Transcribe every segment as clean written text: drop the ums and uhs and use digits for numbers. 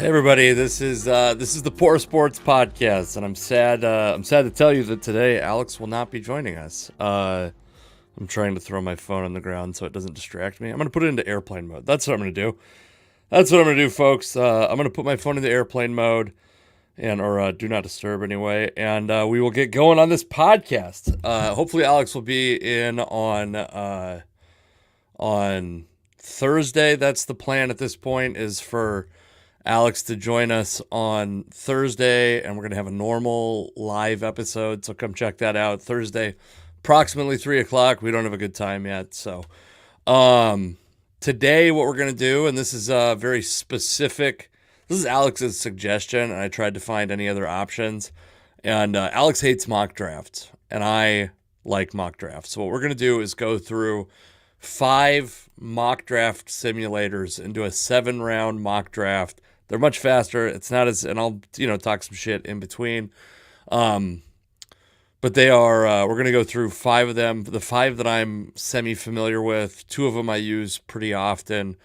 Hey everybody, this is the Poor Sports Podcast, and I'm sad to tell you that today Alex will not be joining us. I'm trying to throw my phone on the ground so it doesn't distract me. I'm gonna put it into airplane mode. That's what I'm gonna do. That's what I'm gonna do, folks. I'm gonna put my phone into airplane mode or do not disturb anyway, and we will get going on this podcast. Hopefully, Alex will be in on Thursday. That's the plan at this point. Is for Alex to join us on Thursday, and we're going to have a normal live episode, so come check that out. Thursday, approximately 3 o'clock. We don't have a good time yet, so today what we're going to do, and this is very specific, this is Alex's suggestion, and I tried to find any other options, and Alex hates mock drafts, and I like mock drafts. So what we're going to do is go through 5 mock draft simulators into a 7-round mock draft. They're much faster. It's not as, and I'll, talk some shit in between. But they are, we're going to go through 5 of them. The 5 that I'm semi-familiar with, 2 of them I use pretty often.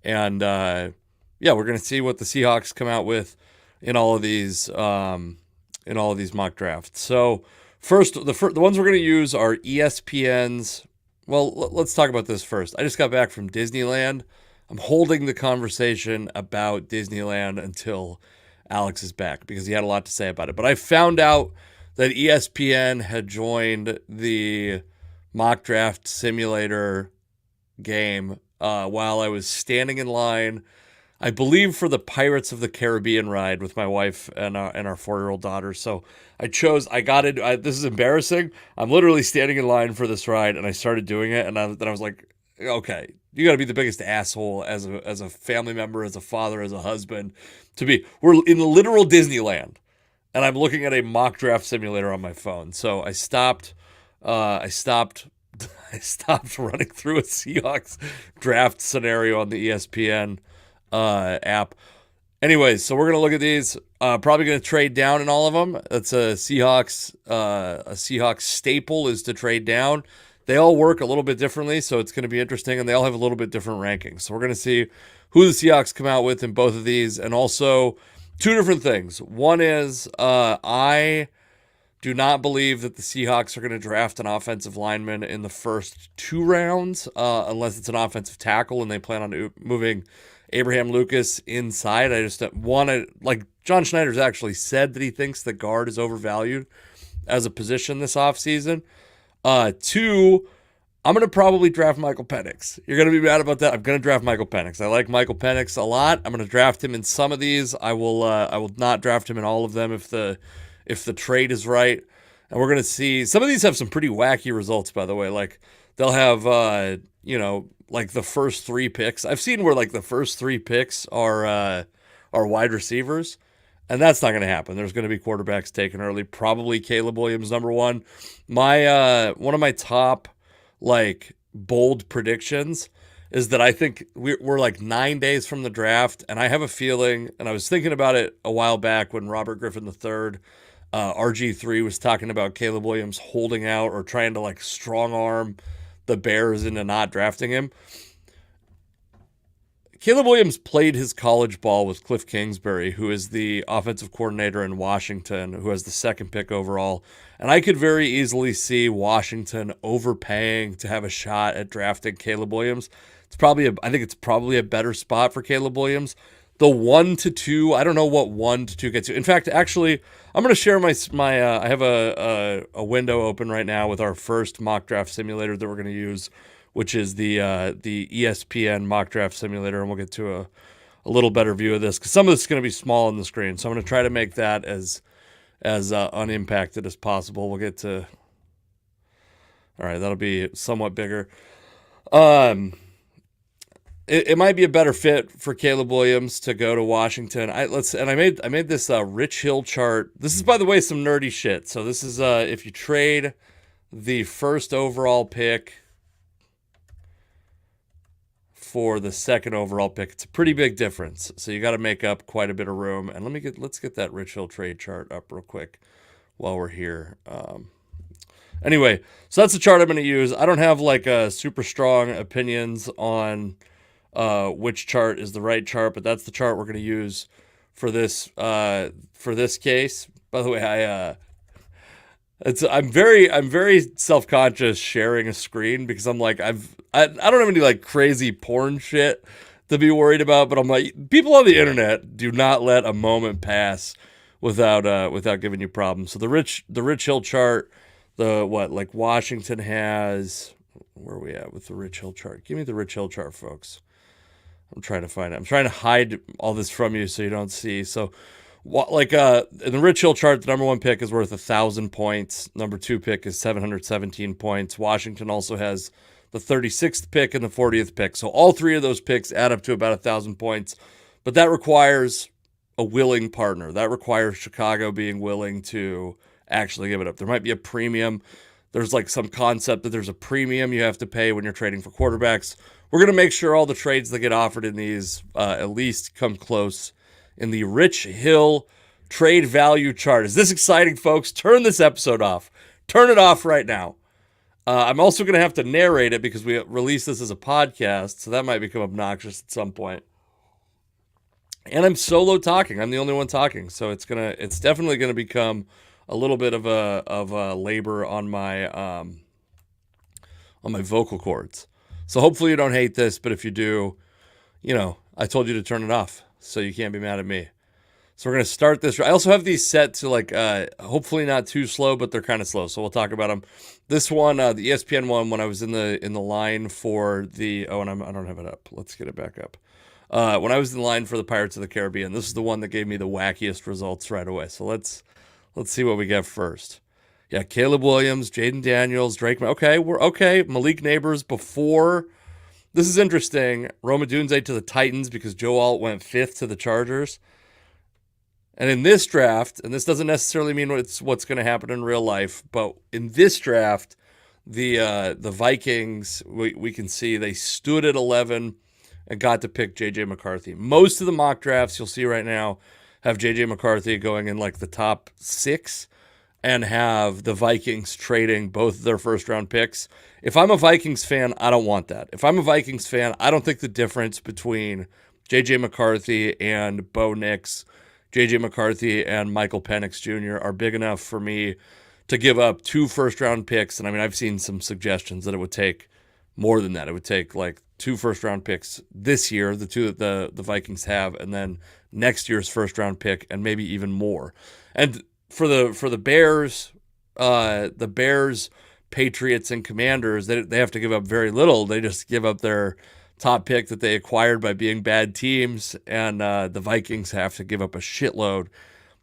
And, we're going to see what the Seahawks come out with in all of these mock drafts. So first, the ones we're going to use are ESPN's. Well, let's talk about this first. I just got back from Disneyland. I'm holding the conversation about Disneyland until Alex is back because he had a lot to say about it. But I found out that ESPN had joined the mock draft simulator game while I was standing in line, I believe, for the Pirates of the Caribbean ride with my wife and our 4-year-old daughter. So I got it. This is embarrassing. I'm literally standing in line for this ride, and I started doing it, and then I was like, okay, you got to be the biggest asshole as a family member, as a father, as a husband we're in literal Disneyland, and I'm looking at a mock draft simulator on my phone. So I stopped running through a Seahawks draft scenario on the ESPN app. Anyways, so we're going to look at these, probably going to trade down in all of them. That's a Seahawks staple is to trade down. They all work a little bit differently, so it's going to be interesting, and they all have a little bit different rankings. So we're going to see who the Seahawks come out with in both of these, and also 2 different things. One is I do not believe that the Seahawks are going to draft an offensive lineman in the first 2 rounds, unless it's an offensive tackle and they plan on moving Abraham Lucas inside. I just want to, like, John Schneider's actually said that he thinks the guard is overvalued as a position this offseason. 2, I'm going to probably draft Michael Penix. You're going to be mad about that. I'm going to draft Michael Penix. I like Michael Penix a lot. I'm going to draft him in some of these. I will not draft him in all of them if the trade is right. And we're going to see, some of these have some pretty wacky results, by the way. Like, they'll have, like the first 3 picks. I've seen where like the first 3 picks are wide receivers, and that's not going to happen. There's going to be quarterbacks taken early. Probably Caleb Williams number 1. My one of my top like bold predictions is that I think we're like 9 days from the draft, and I have a feeling, and I was thinking about it a while back when Robert Griffin III, RG3, was talking about Caleb Williams holding out or trying to like strong arm the Bears into not drafting him. Caleb Williams played his college ball with Cliff Kingsbury, who is the offensive coordinator in Washington, who has the 2nd pick overall. And I could very easily see Washington overpaying to have a shot at drafting Caleb Williams. I think it's probably a better spot for Caleb Williams. The 1 to 2, I don't know what 1 to 2 gets you. In fact, actually, I'm going to share my I have a window open right now with our first mock draft simulator that we're going to use, which is the ESPN mock draft simulator, and we'll get to a little better view of this because some of this is going to be small on the screen. So I'm going to try to make that as unimpacted as possible. We'll get to, all right, that'll be somewhat bigger. It might be a better fit for Caleb Williams to go to Washington. I made this Rich Hill chart. This is, by the way, some nerdy shit. So this is if you trade the first overall pick for the 2nd overall pick, it's a pretty big difference. So you got to make up quite a bit of room. And let's get that Rich Hill trade chart up real quick while we're here. Anyway, so that's the chart I'm going to use. I don't have like super strong opinions on which chart is the right chart, but that's the chart we're going to use for this case. By the way, I'm very self-conscious sharing a screen because I'm like I don't have any like crazy porn shit to be worried about, but I'm like, people on the internet do not let a moment pass without giving you problems. So the Rich Hill chart, like Washington has, where are we at with the Rich Hill chart? Give me the Rich Hill chart, folks. I'm trying to find it. I'm trying to hide all this from you so you don't see. So like in the Rich Hill chart, the number 1 pick is worth 1,000 points. Number 2 pick is 717 points. Washington also has the 36th pick and the 40th pick. So all 3 of those picks add up to about 1,000 points. But that requires a willing partner. That requires Chicago being willing to actually give it up. There might be a premium. There's like some concept that there's a premium you have to pay when you're trading for quarterbacks. We're going to make sure all the trades that get offered in these at least come close in the Rich Hill trade value chart. Is this exciting, folks? Turn this episode off. Turn it off right now. I'm also going to have to narrate it because we release this as a podcast, so that might become obnoxious at some point. And I'm solo talking. I'm the only one talking, so it's definitely going to become a little bit of a labor on my vocal cords. So hopefully you don't hate this, but if you do, I told you to turn it off, so you can't be mad at me. So we're going to start this. I also have these set to like, hopefully not too slow, but they're kind of slow. So we'll talk about them. This one, the ESPN one, when I was in the line for the, I don't have it up. Let's get it back up. When I was in line for the Pirates of the Caribbean, this is the one that gave me the wackiest results right away. So let's see what we get first. Yeah, Caleb Williams, Jaden Daniels, Drake. Okay, we're okay. Malik Neighbors before. This is interesting. Rome Odunze to the Titans because Joe Alt went 5th to the Chargers. And in this draft, and this doesn't necessarily mean what's going to happen in real life, but in this draft, the Vikings, we can see they stood at 11 and got to pick J.J. McCarthy. Most of the mock drafts you'll see right now have J.J. McCarthy going in like the top 6 and have the Vikings trading both their first-round picks. If I'm a Vikings fan, I don't want that. If I'm a Vikings fan, I don't think the difference between J.J. McCarthy and Bo Nix, J.J. McCarthy and Michael Penix Jr. are big enough for me to give up 2 first-round picks. And I mean, I've seen some suggestions that it would take more than that. It would take like 2 first-round picks this year, the 2 that the Vikings have, and then next year's first-round pick, and maybe even more. And for the Bears, Patriots, and Commanders, they have to give up very little. They just give up their top pick that they acquired by being bad teams, and the Vikings have to give up a shitload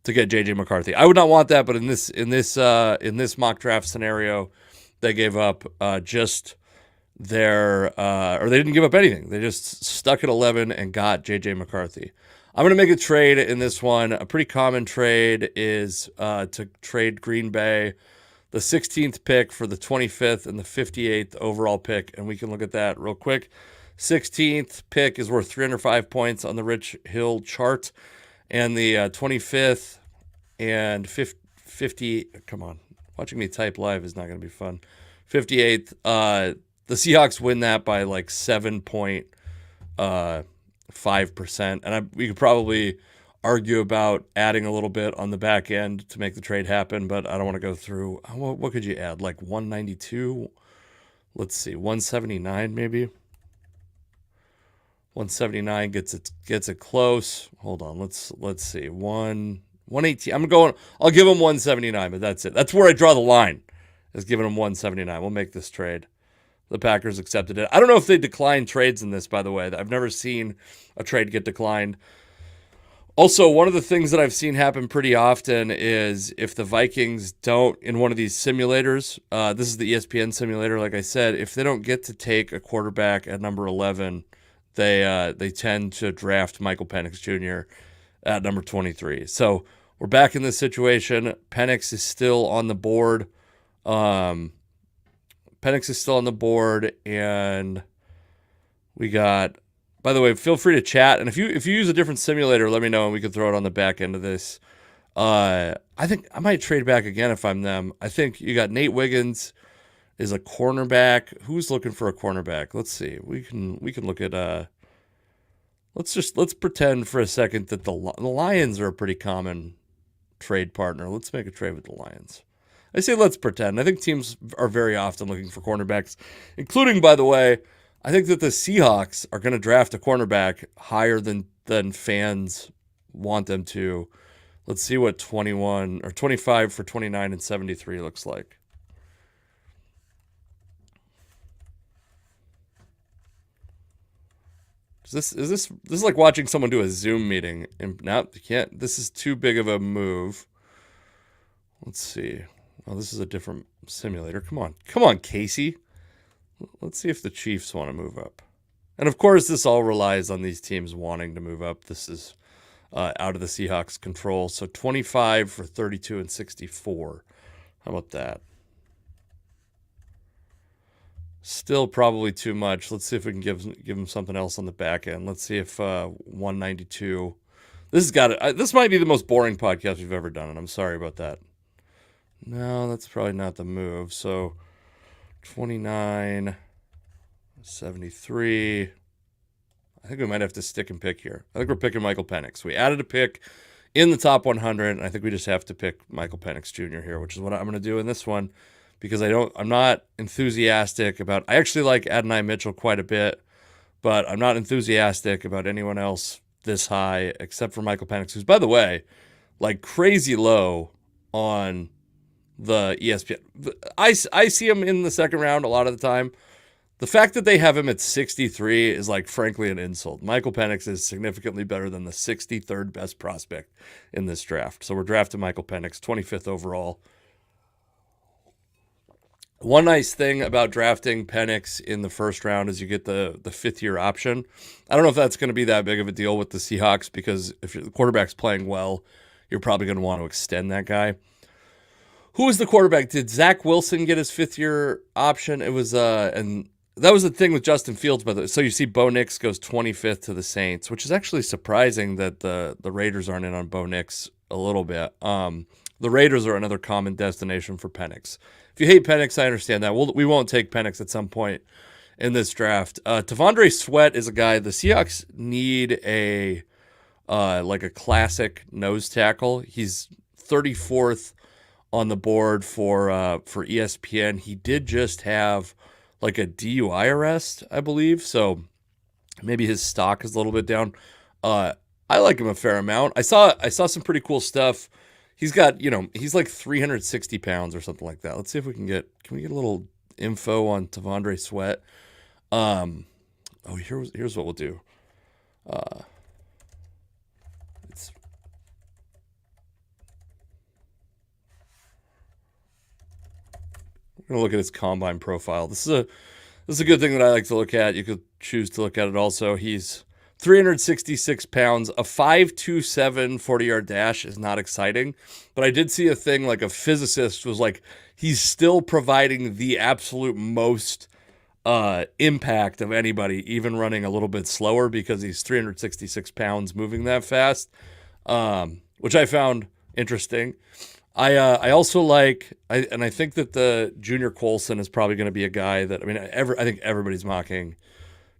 to get J.J. McCarthy. I would not want that, but in this mock draft scenario, they gave up just their or they didn't give up anything. They just stuck at 11 and got J.J. McCarthy. I'm going to make a trade in this one. A pretty common trade is to trade Green Bay the 16th pick for the 25th and the 58th overall pick, and we can look at that real quick. 16th pick is worth 305 points on the Rich Hill chart, and the 25th and 50. Come on, watching me type live is not going to be fun. 58th. The Seahawks win that by like 7.5%, and we could probably argue about adding a little bit on the back end to make the trade happen, but I don't want to go through. What could you add? Like 192? Let's see, 179 maybe. 179 gets it close. Hold on, let's see. 118. I'll give him 179, but that's it. That's where I draw the line, is giving him 179. We'll make this trade. The Packers accepted it. I don't know if they declined trades in this, by the way. I've never seen a trade get declined. Also, one of the things that I've seen happen pretty often is if the Vikings don't, in one of these simulators, this is the ESPN simulator, like I said, if they don't get to take a quarterback at number 11, they tend to draft Michael Penix Jr. at number 23. So we're back in this situation. Penix is still on the board. And we got, by the way, feel free to chat. And if you use a different simulator, let me know and we can throw it on the back end of this. I think I might trade back again if I'm them. I think you got Nate Wiggins is a cornerback. Who's looking for a cornerback? Let's see. We can look at let's pretend for a second that the Lions are a pretty common trade partner. Let's make a trade with the Lions. I say let's pretend. I think teams are very often looking for cornerbacks, including, by the way, I think that the Seahawks are going to draft a cornerback higher than fans want them to. Let's see what 21 or 25 for 29 and 73 looks like. Is this like watching someone do a Zoom meeting? And no, you can't. This is too big of a move. Let's see. Oh, this is a different simulator. Come on, Casey. Let's see if the Chiefs want to move up. And of course, this all relies on these teams wanting to move up. This is out of the Seahawks' control. So 25 for 32 and 64. How about that? Still probably too much. Let's see if we can give him something else on the back end. Let's see if 192. This might be the most boring podcast we've ever done, and I'm sorry about that. No, that's probably not the move. So 29, 73. I think we might have to stick and pick here. I think we're picking Michael Penix. We added a pick in the top 100, and I think we just have to pick Michael Penix Jr. here, which is what I'm going to do in this one, because I'm not enthusiastic about. I actually like Adonai Mitchell quite a bit, but I'm not enthusiastic about anyone else this high except for Michael Penix, who's, by the way, like crazy low on the ESPN. I see him in the second round a lot of the time. The fact that they have him at 63 is, like, frankly, an insult. Michael Penix is significantly better than the 63rd best prospect in this draft. So we're drafting Michael Penix, 25th overall. One nice thing about drafting Penix in the first round is you get the fifth-year option. I don't know if that's going to be that big of a deal with the Seahawks, because if the quarterback's playing well, you're probably going to want to extend that guy. Who was the quarterback? Did Zach Wilson get his fifth-year option? It was and that was the thing with Justin Fields, by the way. So you see Bo Nix goes 25th to the Saints, which is actually surprising that the Raiders aren't in on Bo Nix a little bit. The Raiders are another common destination for Penix. If you hate Penix, I understand that. We won't take Penix at some point in this draft. T'Vondre Sweat is a guy. The Seahawks need a classic nose tackle. He's 34th on the board for ESPN. He did just have like a DUI arrest, I believe. So maybe his stock is a little bit down. I like him a fair amount. I saw some pretty cool stuff. He's got, he's like 360 pounds or something like that. Let's see if can we get a little info on T'Vondre Sweat? Here's what we'll do. We're going to look at his combine profile. This is a good thing that I like to look at. You could choose to look at it also. He's 366 pounds. A 5.27 40-yard dash is not exciting. But I did see a thing like a physicist was like, he's still providing the absolute most impact of anybody, even running a little bit slower, because he's 366 pounds moving that fast, which I found interesting. I also like, I think that the Junior Colson is probably going to be a guy that, I think everybody's mocking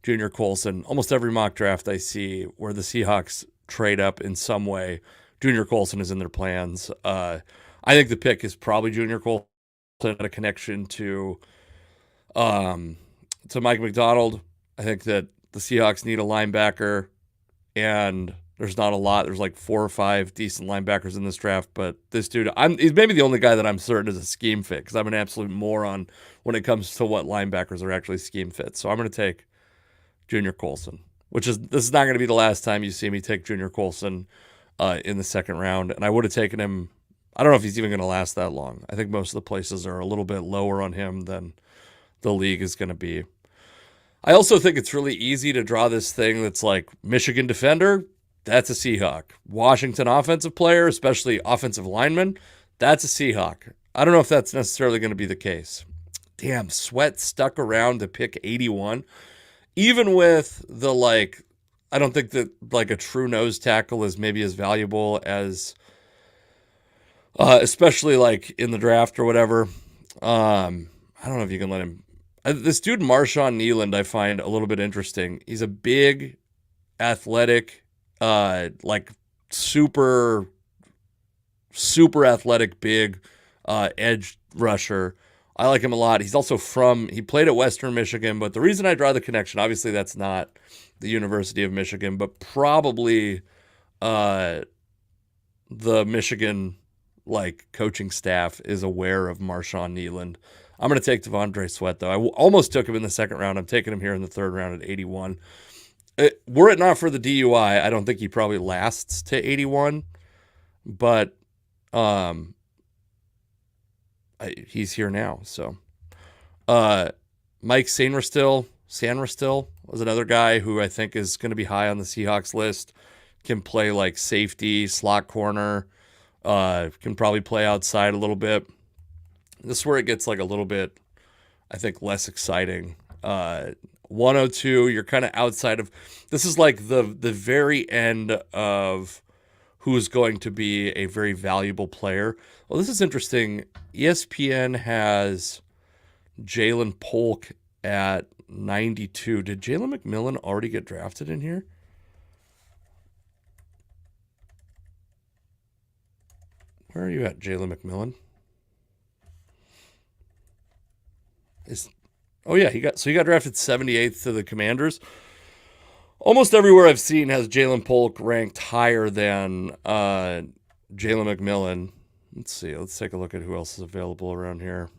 Junior Colson. Almost every mock draft I see where the Seahawks trade up in some way, Junior Colson is in their plans. I think the pick is probably Junior Colson, had a connection to Mike McDonald. I think that the Seahawks need a linebacker, and there's not a lot. There's like 4 or 5 decent linebackers in this draft, but this dude, he's maybe the only guy that I'm certain is a scheme fit, because I'm an absolute moron when it comes to what linebackers are actually scheme fits. So I'm going to take Junior Colson, this is not going to be the last time you see me take Junior Colson in the second round, and I would have taken him. I don't know if he's even going to last that long. I think most of the places are a little bit lower on him than the league is going to be. I also think it's really easy to draw this thing that's like Michigan defender. That's a Seahawk. Washington offensive player, especially offensive lineman, that's a Seahawk. I don't know if that's necessarily going to be the case. Damn, Sweat stuck around to pick 81. Even with the, I don't think that, a true nose tackle is maybe as valuable as, especially, in the draft or whatever. I don't know if you can let him. This dude, Marshawn Kneeland, I find a little bit interesting. He's a big athletic, like super athletic, big edge rusher. I like him a lot. He's also he played at Western Michigan, but the reason I draw the connection, obviously that's not the University of Michigan, but probably the Michigan coaching staff is aware of Marshawn Kneeland. I'm going to take Devondre Sweat, though. I almost took him in the second round. I'm taking him here in the third round at 81. Were it not for the DUI, I don't think he probably lasts to 81, but he's here now. So Mike Sanderstill was another guy who I think is going to be high on the Seahawks list. Can play like safety, slot corner, can probably play outside a little bit. This is where it gets like a little bit, I think, less exciting. 102, you're kind of outside of, this is like the very end of who's going to be a very valuable player. Well, this is interesting. ESPN has Jalen Polk at 92. Did Jalen McMillan already get drafted in here? Where are you at, Jalen McMillan? He got drafted 78th to the Commanders. Almost everywhere I've seen has Jalen Polk ranked higher than Jalen McMillan. Let's see. Let's take a look at who else is available around here.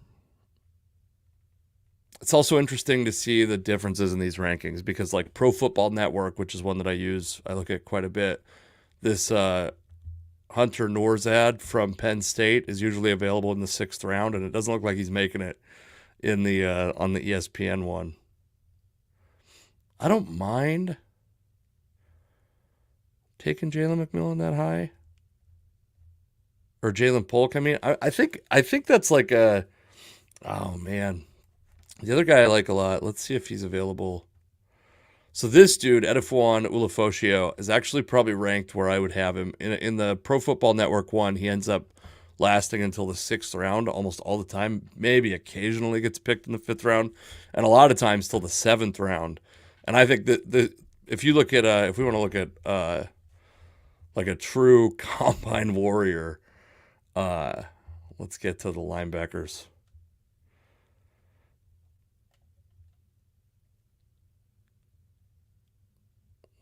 It's also interesting to see the differences in these rankings because, like, Pro Football Network, which is one that I look at quite a bit, this Hunter Norzad from Penn State is usually available in the 6th round, and it doesn't look like he's making it in the on the ESPN one. I don't mind taking Jalen McMillan that high, or Jalen Polk. I mean, I think that's like a, oh man, the other guy I like a lot. Let's see if he's available. So this dude, Edifwan Ulofoshio, is actually probably ranked where I would have him in the Pro Football Network one. He ends up lasting until the 6th round almost all the time. Maybe occasionally gets picked in the 5th round, and a lot of times till the 7th round. And I think that if you look at if we want to look at like a true combine warrior, let's get to the linebackers.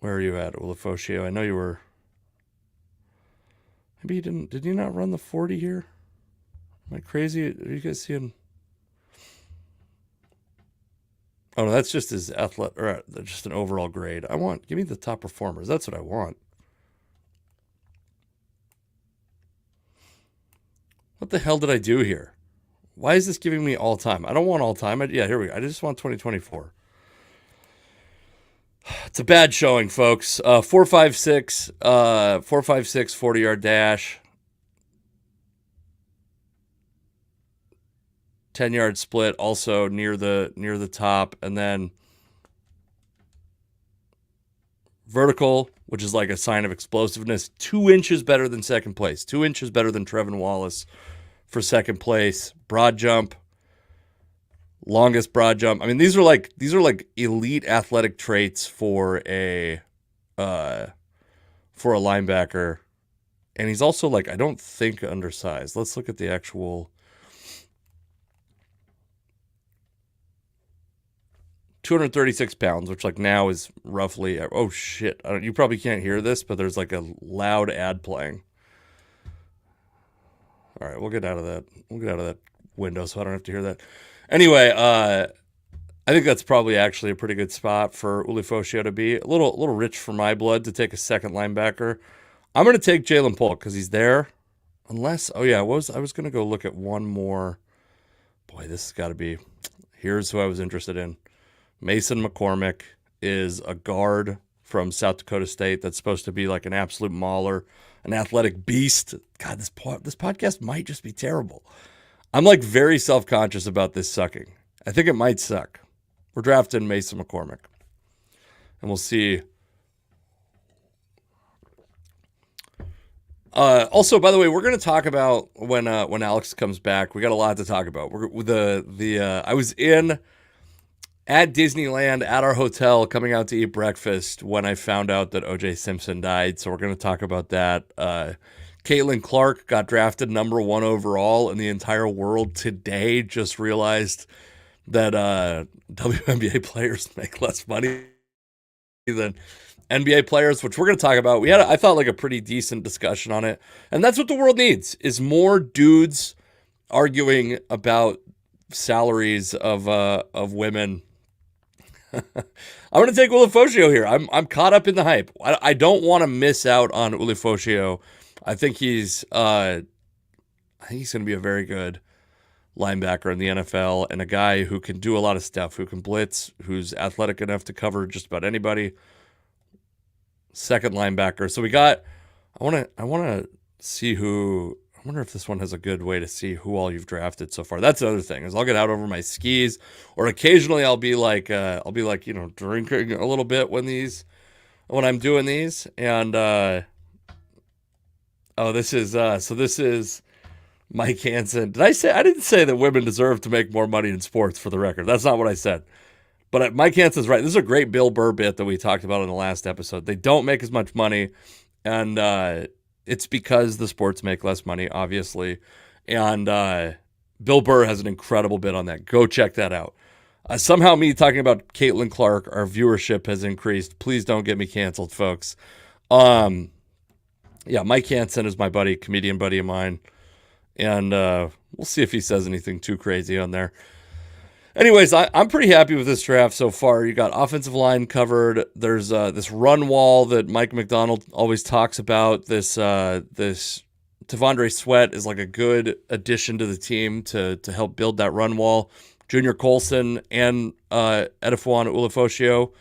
Where are you at, Ulofoshio? I know you were. Maybe you didn't. Did you not run the 40 here? Am I crazy? Are you guys seeing? Oh no, that's just his athletic, or just an overall grade. Give me the top performers. That's what I want. What the hell did I do here? Why is this giving me all time? I don't want all time. Here we go. I just want 2024. It's a bad showing, folks. 4.56, 40-yard dash, 10-yard split, also near the top, and then vertical, which is like a sign of explosiveness. 2 inches better than second place. 2 inches better than Trevin Wallace for second place. Broad jump. Longest broad jump. I mean, these are like elite athletic traits for a linebacker, and he's also like, I don't think, undersized. Let's look at the actual 236 pounds, which like now is roughly, oh shit, you probably can't hear this, but there's like a loud ad playing. All right, we'll get out of that window so I don't have to hear that. Anyway, I think that's probably actually a pretty good spot for Ulofoshio to be. A little rich for my blood to take a second linebacker. I'm going to take Jalen Polk because he's there. Unless, I was going to go look at one more. Boy, this has got to be. Here's who I was interested in. Mason McCormick is a guard from South Dakota State that's supposed to be like an absolute mauler, an athletic beast. God, this podcast might just be terrible. I'm like very self-conscious about this sucking. I think it might suck. We're drafting Mason McCormick. And we'll see. Also, by the way, we're going to talk about when Alex comes back. We got a lot to talk about. I was in at Disneyland at our hotel coming out to eat breakfast when I found out that O.J. Simpson died. So we're going to talk about that. Caitlin Clark got drafted number 1 overall in the entire world today. Just realized that WNBA players make less money than NBA players, which we're going to talk about. We had, I thought, like a pretty decent discussion on it. And that's what the world needs, is more dudes arguing about salaries of women. I'm going to take Ulufosio here. I'm caught up in the hype. I don't want to miss out on Ulufosio. I think he's going to be a very good linebacker in the NFL, and a guy who can do a lot of stuff, who can blitz, who's athletic enough to cover just about anybody. Second linebacker. So we got, I want to see who, I wonder if this one has a good way to see who all you've drafted so far. That's another thing, is I'll get out over my skis, or occasionally I'll be like, drinking a little bit when I'm doing these. And, this is Mike Hansen. I didn't say that women deserve to make more money in sports, for the record. That's not what I said. But Mike Hansen's right. This is a great Bill Burr bit that we talked about in the last episode. They don't make as much money, and it's because the sports make less money, obviously. And Bill Burr has an incredible bit on that. Go check that out. Somehow me talking about Caitlin Clark, our viewership has increased. Please don't get me canceled, folks. Mike Hansen is my buddy, comedian buddy of mine. And we'll see if he says anything too crazy on there. Anyways, I'm pretty happy with this draft so far. You got offensive line covered. There's this run wall that Mike McDonald always talks about. This T'Vondre Sweat is like a good addition to the team to help build that run wall. Junior Colson and Edefwan Ulufosio.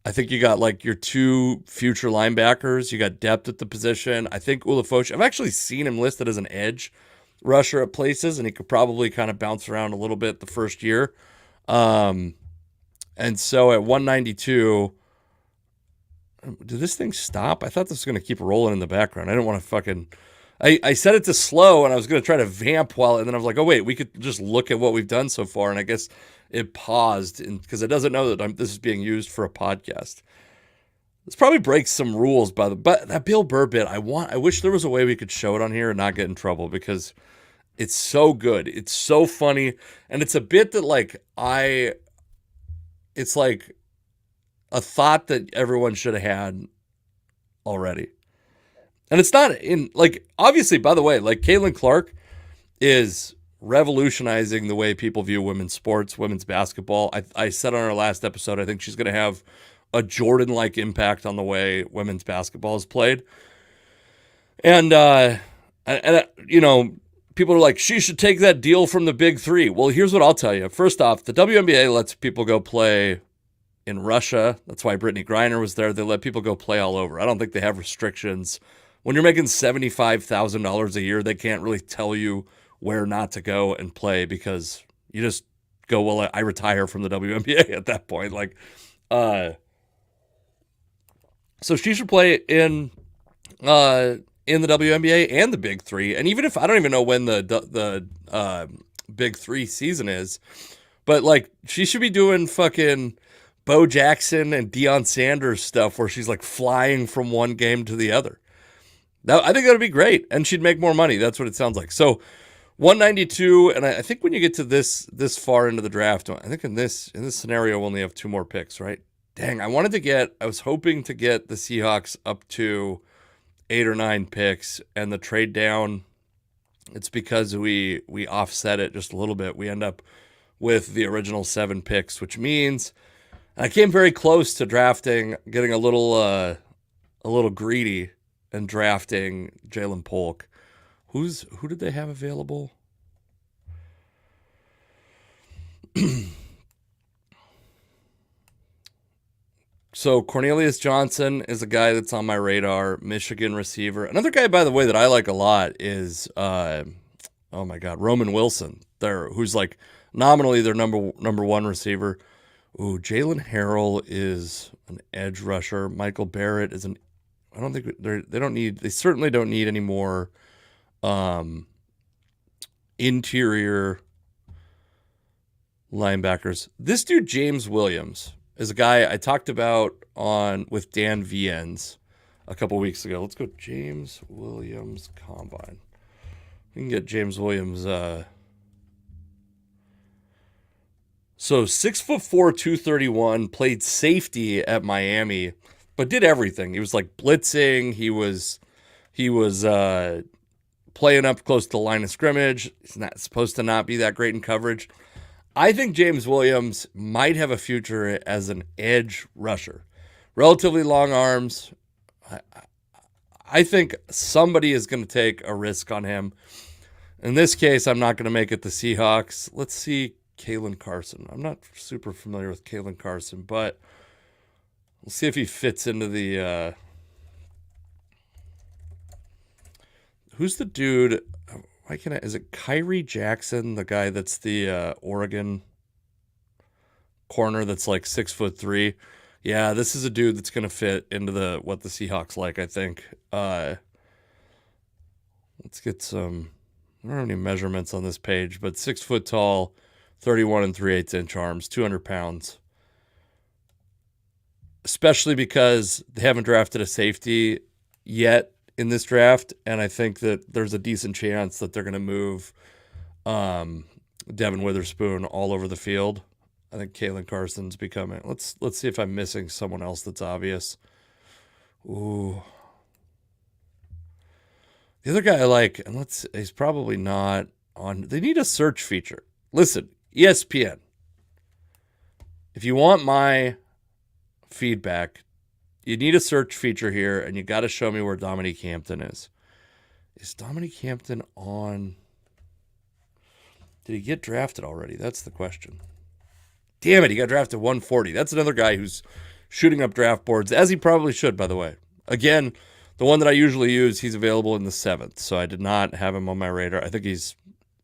I think you got like your 2 future linebackers. You got depth at the position. I think Ulufosio, I've actually seen him listed as an edge rusher at places, and he could probably kind of bounce around a little bit the first year. And so at 192, did this thing stop? I thought this was going to keep rolling in the background. I didn't want to fucking, I set it to slow, and I was going to try to vamp and then I was like, oh wait, we could just look at what we've done so far. And I guess it paused because it doesn't know that this is being used for a podcast. This probably breaks some rules but that Bill Burr bit, I wish there was a way we could show it on here and not get in trouble, because it's so good. It's so funny. And it's a bit that it's like a thought that everyone should have had already. And it's not obviously, by the way, Caitlin Clark is revolutionizing the way people view women's sports, women's basketball. I said on our last episode, I think she's going to have a Jordan-like impact on the way women's basketball is played. And people are like, she should take that deal from the big 3. Well, here's what I'll tell you. First off, the WNBA lets people go play in Russia. That's why Brittany Griner was there. They let people go play all over. I don't think they have restrictions. When you're making $75,000 a year, they can't really tell you where not to go and play, because you just go, well, I retire from the WNBA at that point. So she should play in the WNBA and the Big 3. And even if I don't even know when the Big 3 season is, but she should be doing fucking Bo Jackson and Deion Sanders stuff where she's flying from one game to the other. I think that would be great, and she'd make more money. That's what it sounds like. So 192, and I think when you get to this far into the draft, I think in this scenario we'll only have 2 more picks, right? Dang, I was hoping to get the Seahawks up to 8 or 9 picks, and the trade down, it's because we offset it just a little bit. We end up with the original 7 picks, which means I came very close to getting a little greedy and drafting Jalen Polk. Who did they have available? So Cornelius Johnson is a guy that's on my radar, Michigan receiver. Another guy, by the way, that I like a lot is, Roman Wilson, who's nominally their number 1 receiver. Ooh, Jalen Harrell is an edge rusher. Michael Barrett is I don't think they certainly don't need any more interior linebackers. This dude, James Williams, is a guy I talked about on with Dan Viens a couple weeks ago. Let's go James Williams Combine. We can get James Williams. So 6'4", 231, played safety at Miami, but did everything. He was like blitzing. He was playing up close to the line of scrimmage. He's not supposed to not be that great in coverage. I think James Williams might have a future as an edge rusher. Relatively long arms. I think somebody is going to take a risk on him. In this case, I'm not going to make it the Seahawks. Let's see Kalen Carson. I'm not super familiar with Kalen Carson, but we'll see if he fits into the... who's the dude... Is it Kyrie Jackson, the guy that's the Oregon corner that's like 6'3"? Yeah, this is a dude that's gonna fit into what the Seahawks like, I think. Let's get some. I don't have any measurements on this page, but 6 foot tall, 31 3/8 inch arms, 200 pounds. Especially because they haven't drafted a safety yet in this draft, and I think that there's a decent chance that they're going to move Devin Witherspoon all over the field. I think Kalen Carson's becoming. Let's see if I'm missing someone else that's obvious. Ooh, the other guy I like, and he's probably not on. They need a search feature. Listen, ESPN. If you want my feedback, you need a search feature here, and you got to show me where Dominique Hampton is. Is Dominique Hampton on? Did he get drafted already? That's the question. Damn it, he got drafted 140. That's another guy who's shooting up draft boards, as he probably should, by the way. Again, the one that I usually use, he's available in the 7th, so I did not have him on my radar. I think he's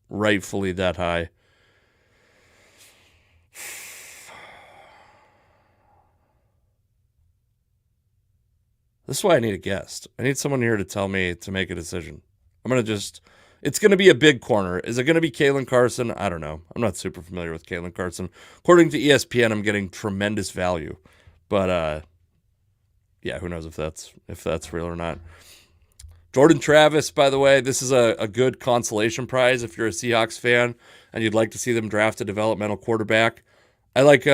rightfully that high. This is why I need a guest. I need someone here to tell me to make a decision. It's going to be a big corner. Is it going to be Kalen Carson? I don't know. I'm not super familiar with Kalen Carson. According to ESPN, I'm getting tremendous value. But, yeah, who knows if that's real or not. Jordan Travis, by the way, this is a good consolation prize if you're a Seahawks fan and you'd like to see them draft a developmental quarterback. I like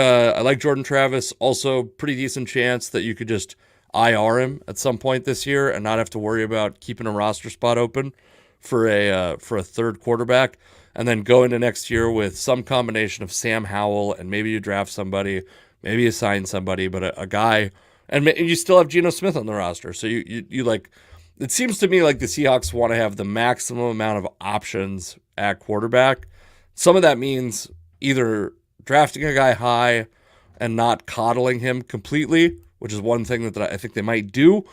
Jordan Travis. Also, pretty decent chance that you could just IR him at some point this year and not have to worry about keeping a roster spot open for a third quarterback, and then go into next year with some combination of Sam Howell, and maybe you draft somebody, maybe you sign somebody, but a guy, and you still have Geno Smith on the roster. So you like, it seems to me like the Seahawks want to have the maximum amount of options at quarterback. Some of that means either drafting a guy high and not coddling him completely, which is one thing that I think they might do,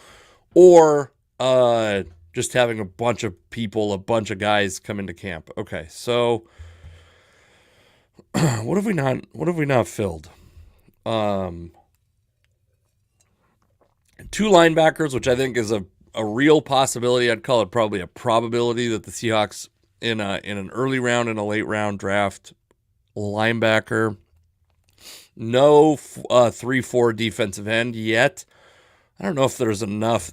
or just having a bunch of guys come into camp. Okay, so what have we not filled? 2 linebackers, which I think is a real possibility. I'd call it probably a probability that the Seahawks in an early round and a late round draft linebacker. No 3-4 defensive end yet. I don't know if there's enough.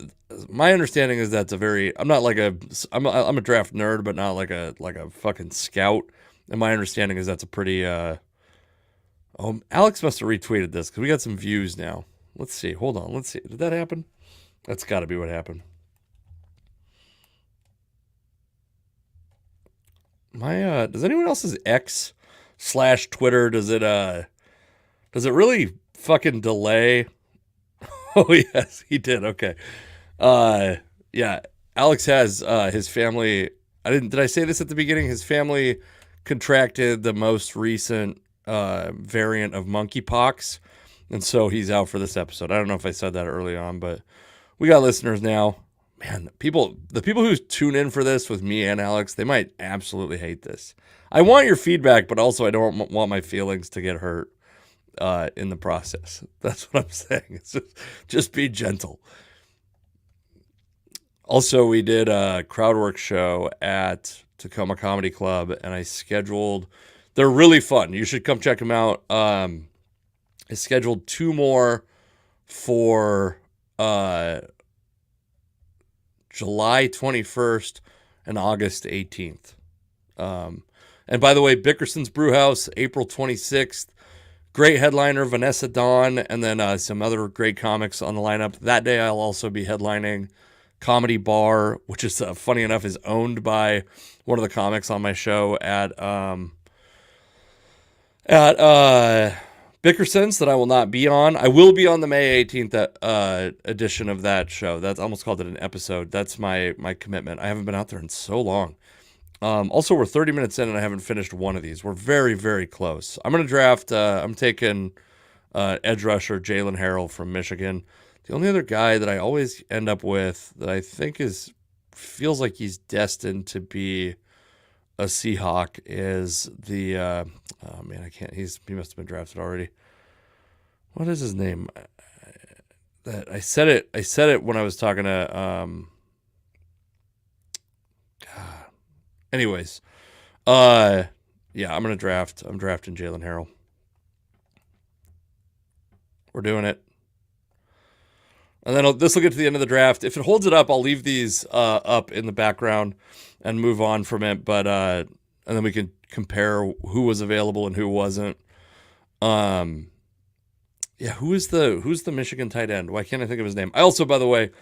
My understanding is that's I'm a draft nerd, but not like a fucking scout. And my understanding is that's a pretty. Alex must have retweeted this because we got some views now. Let's see. Hold on. Let's see. Did that happen? That's got to be what happened. Does anyone else's X/Twitter, does it really fucking delay? Oh, yes, he did. Okay. Yeah, Alex has his family. Did I say this at the beginning? His family contracted the most recent variant of monkeypox, and so he's out for this episode. I don't know if I said that early on, but we got listeners now. Man, the people who tune in for this with me and Alex, they might absolutely hate this. I want your feedback, but also I don't want my feelings to get hurt in the process. That's what I'm saying. It's just be gentle. Also, we did a crowd work show at Tacoma Comedy Club, and I scheduled They're really fun. You should come check them out. I scheduled 2 more for July 21st and August 18th. And by the way, Bickerson's Brewhouse, April 26th. Great headliner, Vanessa Dawn, and then some other great comics on the lineup. That day, I'll also be headlining Comedy Bar, which is, funny enough, is owned by one of the comics on my show at Bickerson's that I will not be on. I will be on the May 18th edition of that show. That's almost called it an episode. That's my commitment. I haven't been out there in so long. Also, we're 30 minutes in and I haven't finished one of these. We're very, very close. I'm going to draft, I'm taking edge rusher Jalen Harrell from Michigan. The only other guy that I always end up with that I think feels like he's destined to be a Seahawk is the, oh man, I can't, he must have been drafted already. What is his name? I said it when I was talking to, anyways, yeah, I'm drafting Jalen Harrell. We're doing it. And then this will get to the end of the draft. If it holds it up, I'll leave these up in the background and move on from it. But and then we can compare who was available and who wasn't. Yeah, who's the Michigan tight end? Why can't I think of his name? I also, by the way,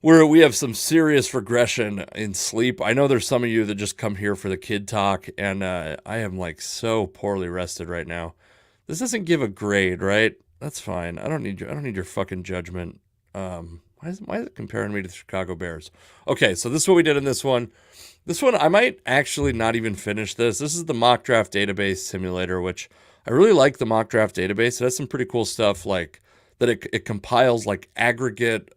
we have some serious regression in sleep. I know there's some of you that just come here for the kid talk, and I am like so poorly rested right now. This doesn't give a grade, right? That's fine. I don't need your fucking judgment. Why is it comparing me to the Chicago Bears? Okay, so this is what we did in this one. This one, I might actually not even finish this. This is the mock draft database simulator, which I really like the mock draft database. It has some pretty cool stuff like that. It compiles like aggregate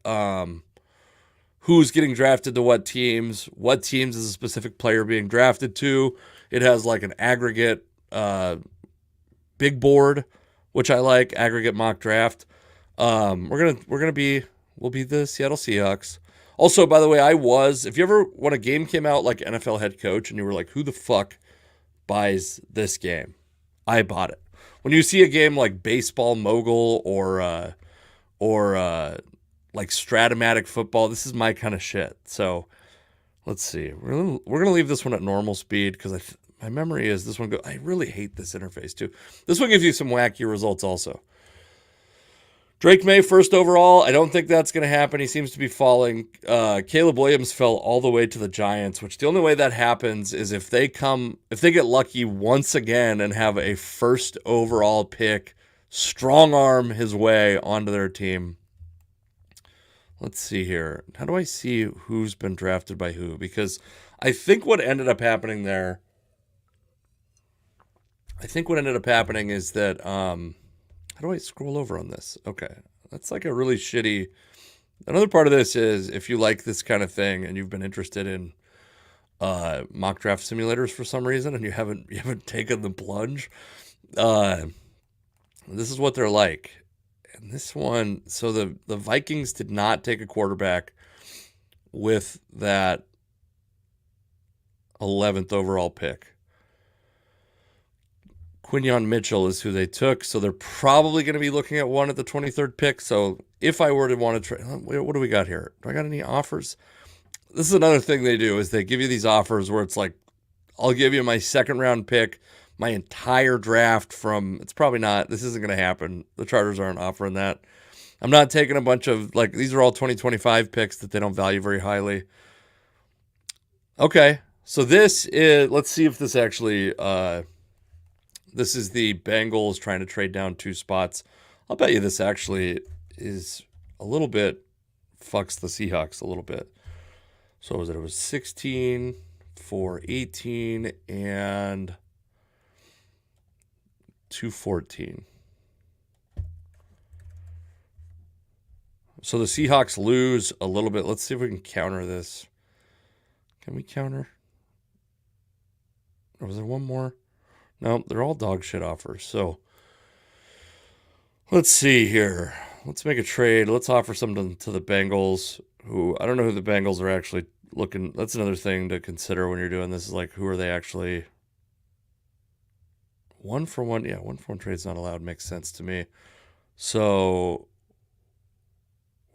who's getting drafted to what teams is a specific player being drafted to. It has like an aggregate big board, which I like, aggregate mock draft. We'll be the Seattle Seahawks. Also, by the way, when a game came out like NFL head coach and you were like, who the fuck buys this game? I bought it. When you see a game like Baseball Mogul or like Stratomatic Football, this is my kind of shit. So let's see. We're gonna leave this one at normal speed because my memory is this one. I really hate this interface too. This one gives you some wacky results also. Drake May, first overall. I don't think that's going to happen. He seems to be falling. Caleb Williams fell all the way to the Giants, which the only way that happens is if they get lucky once again and have a first overall pick, strong arm his way onto their team. Let's see here. How do I see who's been drafted by who? Because I think what ended up happening there, is that, how do I scroll over on this? Okay. That's like a really shitty. Another part of this is if you like this kind of thing and you've been interested in mock draft simulators for some reason and you haven't taken the plunge, this is what they're like. And this one, so the Vikings did not take a quarterback with that 11th overall pick. Quinyon Mitchell is who they took, so they're probably going to be looking at one at the 23rd pick. So if I were to want to trade, what do we got here? Do I got any offers? This is another thing they do is they give you these offers where it's like, I'll give you my second round pick, my entire draft from, it's probably not, this isn't going to happen. The Chargers aren't offering that. I'm not taking a bunch of, like, these are all 2025 picks that they don't value very highly. Okay, so this is, let's see if this actually, this is the Bengals trying to trade down 2 spots. I'll bet you this actually is a little bit, fucks the Seahawks a little bit. So it was 16 for 18 and 214. So the Seahawks lose a little bit. Let's see if we can counter this. Can we counter? Or was there one more? No, they're all dog shit offers. So let's see here. Let's make a trade. Let's offer something to the Bengals, who I don't know who the Bengals are actually looking. That's another thing to consider when you're doing this is like, who are they actually? 1-for-1. Yeah, 1-for-1 trade's not allowed. Makes sense to me. So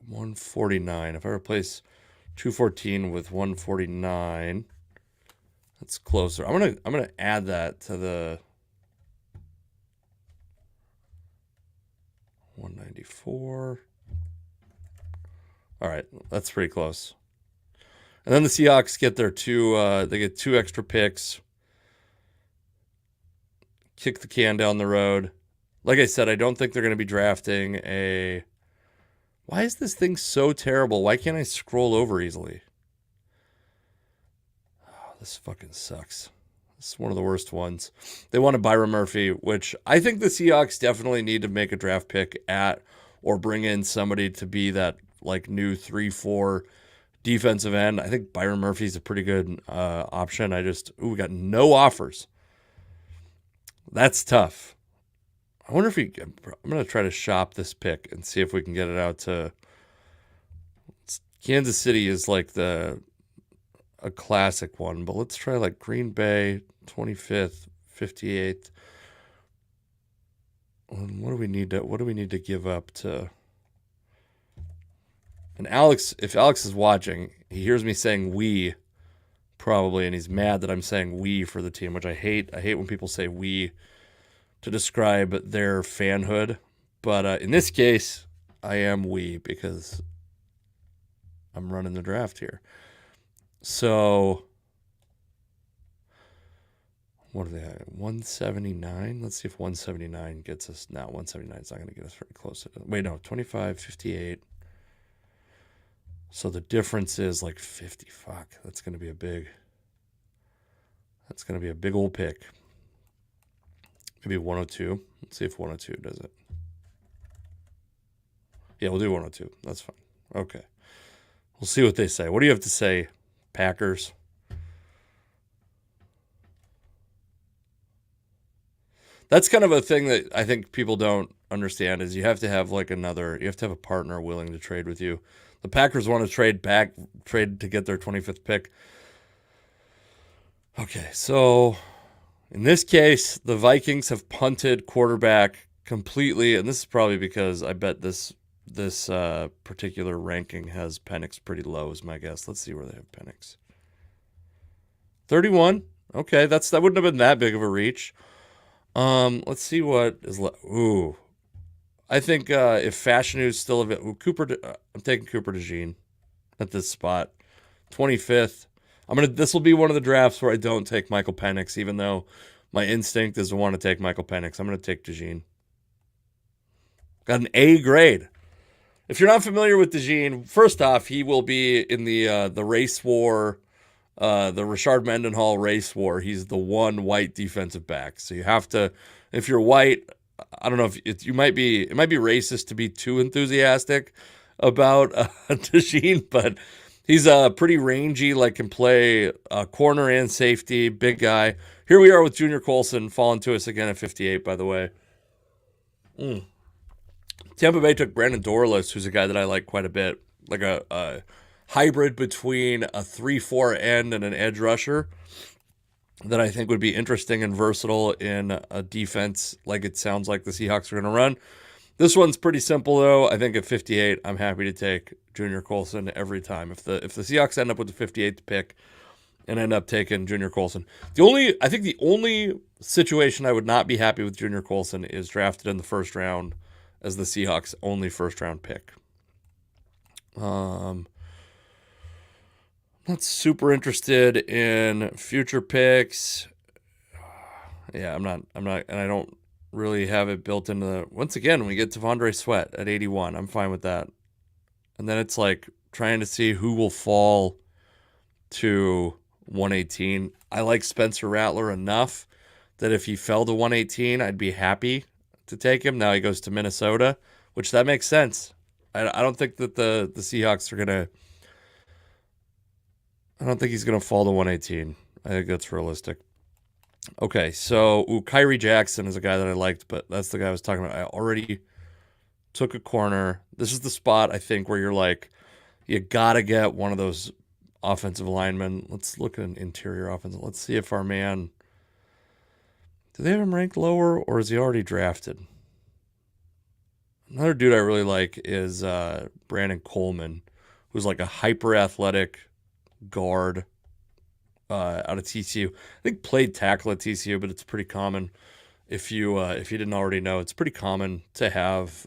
149. If I replace 214 with 149, that's closer. I'm gonna add that to the 194. All right, that's pretty close. And then the Seahawks get their they get 2 extra picks. Kick the can down the road. Like I said, I don't think they're going to be drafting a... Why is this thing so terrible? Why can't I scroll over easily? Oh, this fucking sucks. This is one of the worst ones. They wanted Byron Murphy, which I think the Seahawks definitely need to make a draft pick at or bring in somebody to be that like new 3-4 defensive end. I think Byron Murphy's a pretty good option. We got no offers. That's tough. I wonder if I'm going to try to shop this pick and see if we can get it out to... Kansas City is like a classic one, but let's try like Green Bay, 25th, 58th. What do we need to give up to... And if Alex is watching, he hears me saying we probably, and he's mad that I'm saying we for the team, which I hate. I hate when people say we to describe their fanhood. But in this case, I am we because I'm running the draft here. So what are they at? 179? Let's see if 179 gets us. No, 179 is not going to get us very close. Wait, no, 25, 58. So the difference is like 50. Fuck, that's going to be a big old pick. Maybe 102. Let's see if 102 does it. Yeah, we'll do 102. That's fine. Okay. We'll see what they say. What do you have to say, Packers? That's kind of a thing that I think people don't understand is you have to have a partner willing to trade with you. The Packers want to trade to get their 25th pick. Okay, so in this case, the Vikings have punted quarterback completely, and this is probably because I bet this particular ranking has Penix pretty low, is my guess. Let's see where they have Penix. 31. Okay, that wouldn't have been that big of a reach. Let's see what is left. Ooh. I think if Fashionu's still available, I'm taking Cooper DeJean at this spot. 25th. This will be one of the drafts where I don't take Michael Penix, even though my instinct is to want to take Michael Penix. I'm going to take DeJean. Got an A grade. If you're not familiar with DeJean, first off, he will be in the race war, the Rashard Mendenhall race war. He's the one white defensive back. So you have to, if you're white, I don't know if it might be racist to be too enthusiastic about DeJean, but he's pretty rangy, can play corner and safety, big guy. Here we are with Junior Colson falling to us again at 58, by the way. Tampa Bay took Brandon Dorlus, who's a guy that I like quite a bit, like a hybrid between a 3-4 end and an edge rusher that I think would be interesting and versatile in a defense like it sounds like the Seahawks are going to run. This one's pretty simple, though. I think at 58, I'm happy to take Junior Colson every time. If the Seahawks end up with the 58th pick and end up taking Junior Colson, I think the only situation I would not be happy with Junior Colson is drafted in the first round as the Seahawks' only first-round pick. Not super interested in future picks. Yeah, I'm not, and I don't really have it built into the... Once again, we get Devondre Sweat at 81. I'm fine with that. And then it's like trying to see who will fall to 118. I like Spencer Rattler enough that if he fell to 118, I'd be happy to take him. Now he goes to Minnesota, which that makes sense. I don't think that the Seahawks are going to... I don't think he's going to fall to 118. I think that's realistic. Okay, so Kyrie Jackson is a guy that I liked, but that's the guy I was talking about. I already took a corner. This is the spot, I think, where you're like, you got to get one of those offensive linemen. Let's look at an interior offensive. Let's see if our man Do they have him ranked lower, or is he already drafted? Another dude I really like is Brandon Coleman, who's like a hyper athletic guard out of TCU. I think played tackle at TCU, but it's pretty common. If you didn't already know, it's pretty common to have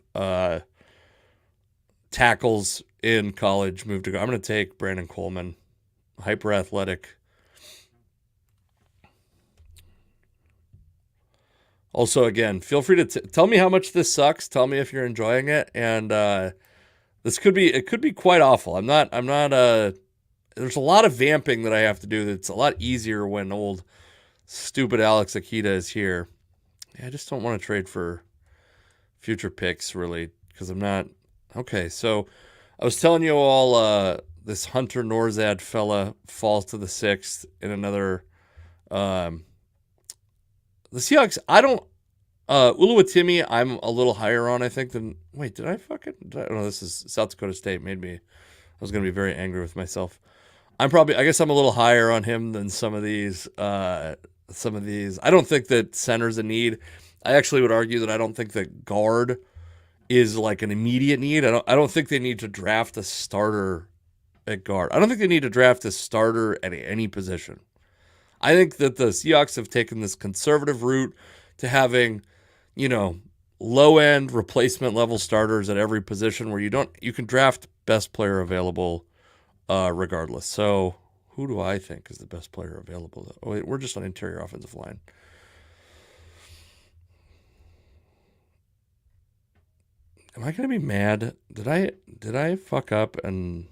tackles in college move to go. I'm going to take Brandon Coleman, hyper athletic. Also, again, feel free to tell me how much this sucks. Tell me if you're enjoying it, and it could be quite awful. I'm not. There's a lot of vamping that I have to do. That's a lot easier when old stupid Alex Akita is here. Yeah, I just don't want to trade for future picks really because I'm not. Okay, so I was telling you all this Hunter Norzad fella falls to the 6th in another. The Seahawks, I don't. Uluwatimi, I'm a little higher on, I think, than. Wait, did I fucking. No, this is South Dakota State. Made me. I was going to be very angry with myself. I guess I'm a little higher on him than some of these. I don't think that center's a need. I actually would argue that I don't think that guard is like an immediate need. I don't think they need to draft a starter at guard. I don't think they need to draft a starter at any position. I think that the Seahawks have taken this conservative route to having, low-end replacement level starters at every position where you can draft best player available regardless. So who do I think is the best player available? Oh, wait, we're just on interior offensive line. Am I going to be mad? Did I fuck up and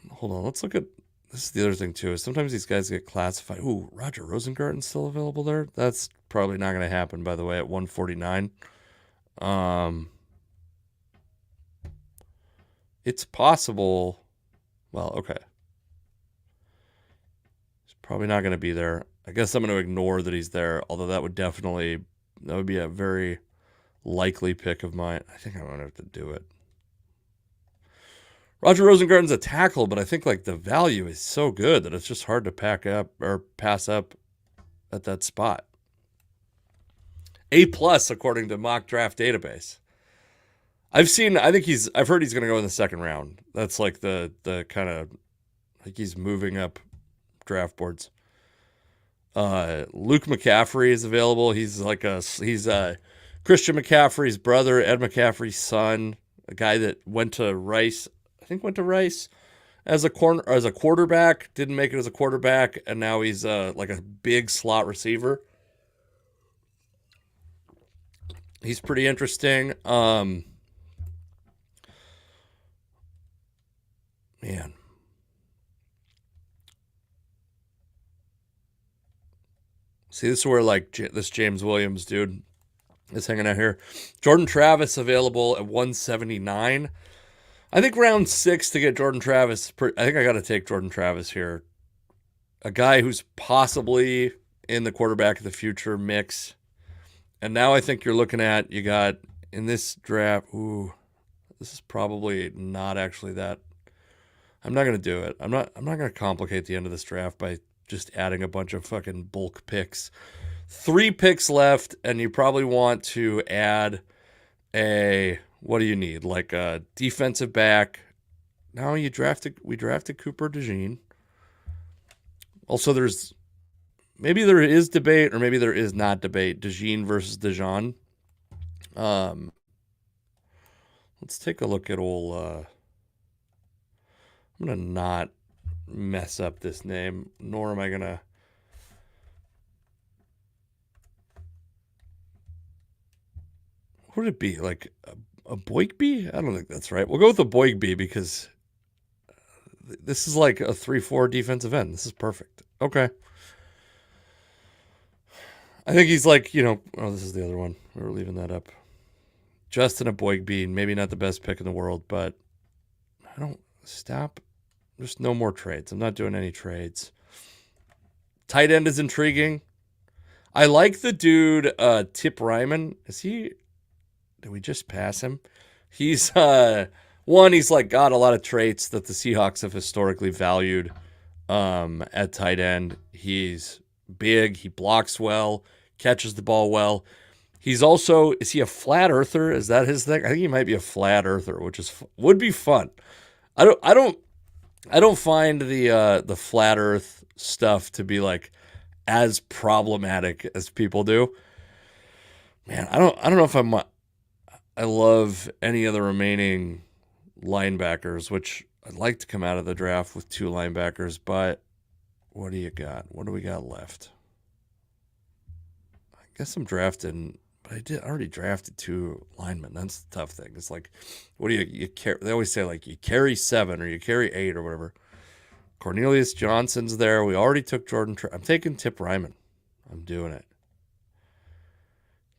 hold on, let's look at. This is the other thing, too, is sometimes these guys get classified. Ooh, Roger Rosengarten's still available there? That's probably not going to happen, by the way, at 149. It's possible. Well, okay. He's probably not going to be there. I guess I'm going to ignore that he's there, although that would be a very likely pick of mine. I think I'm going to have to do it. Roger Rosengarten's a tackle, but I think like the value is so good that it's just hard to pass up at that spot. A+ according to Mock Draft Database. I've heard he's going to go in the second round. That's like the kind of like he's moving up draft boards. Luke McCaffrey is available. He's Christian McCaffrey's brother, Ed McCaffrey's son, a guy that went to Rice as a quarterback, didn't make it as a quarterback, and now he's like a big slot receiver. He's pretty interesting. Man. See, this is where like this James Williams dude is hanging out here. Jordan Travis available at 179. I think round 6 to get Jordan Travis. I think I got to take Jordan Travis here. A guy who's possibly in the quarterback of the future mix. And now I think you're looking at, you got in this draft, this is probably not actually that. I'm not going to do it. I'm not going to complicate the end of this draft by just adding a bunch of fucking bulk picks. 3 picks left, and you probably want to add what do you need? Like a defensive back. Now we drafted Cooper DeJean. Also, maybe there is debate, or maybe there is not debate. DeJean versus DeJean. Let's take a look at I'm going to not mess up this name, nor am I going to. What would it be? Like a Boygby? I don't think that's right. We'll go with a Boygby because this is like a 3-4 defensive end. This is perfect. Okay. I think he's like, this is the other one. We were leaving that up. Justin Boygby, maybe not the best pick in the world, but I don't stop. There's no more trades. I'm not doing any trades. Tight end is intriguing. I like the dude, Tip Ryman. Did we just pass him? He's he's like got a lot of traits that the Seahawks have historically valued at tight end. He's big, he blocks well, catches the ball well. He's also, is he a flat earther? Is that his thing? I think he might be a flat earther, which would be fun. I don't find the flat earth stuff to be like as problematic as people do. Man, I don't know if I love any of the remaining linebackers, which I'd like to come out of the draft with 2 linebackers, but what do you got? What do we got left? I guess I'm drafting, but I already drafted 2 linemen. That's the tough thing. It's like, what do you carry? They always say like you carry 7 or you carry 8 or whatever. Cornelius Johnson's there. We already took Jordan. I'm taking Tip Ryman. I'm doing it.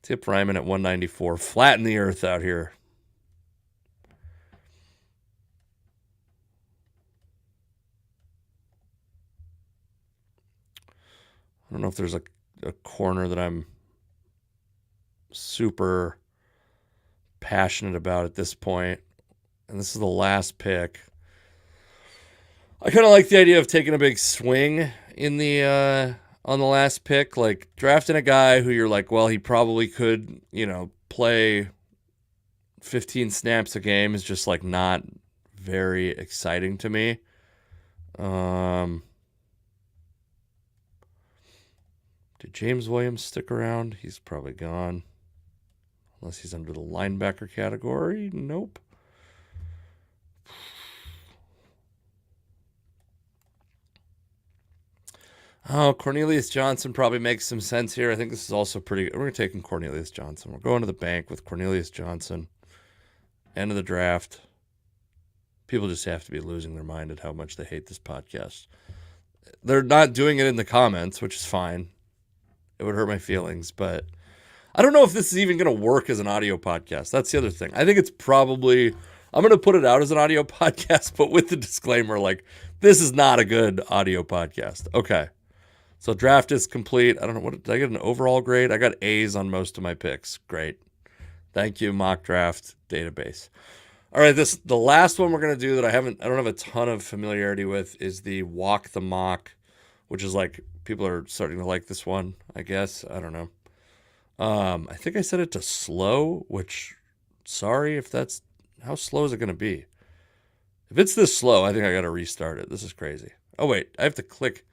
Tip Ryman at 194. Flatten the earth out here. I don't know if there's a corner that I'm super passionate about at this point. And this is the last pick. I kind of like the idea of taking a big swing in the on the last pick, like drafting a guy who you're like, well, he probably could, play 15 snaps a game is just like not very exciting to me. Did James Williams stick around? He's probably gone. Unless he's under the linebacker category. Nope. Oh, Cornelius Johnson probably makes some sense here. I think this is also pretty good. We're taking Cornelius Johnson. We're going to the bank with Cornelius Johnson. End of the draft. People just have to be losing their mind at how much they hate this podcast. They're not doing it in the comments, which is fine. It would hurt my feelings, but I don't know if this is even going to work as an audio podcast. That's the other thing. I think it's probably, I'm going to put it out as an audio podcast, but with the disclaimer, like, this is not a good audio podcast. Okay. So draft is complete. I don't know, did I get an overall grade? I got A's on most of my picks. Great. Thank you, mock draft database. All right, the last one we're going to do that I don't have a ton of familiarity with is the walk the mock, which is like, people are starting to like this one, I guess. I don't know. I think I set it to slow, which, sorry if that's, how slow is it going to be? If it's this slow, I think I got to restart it. This is crazy. Oh, wait, I have to click.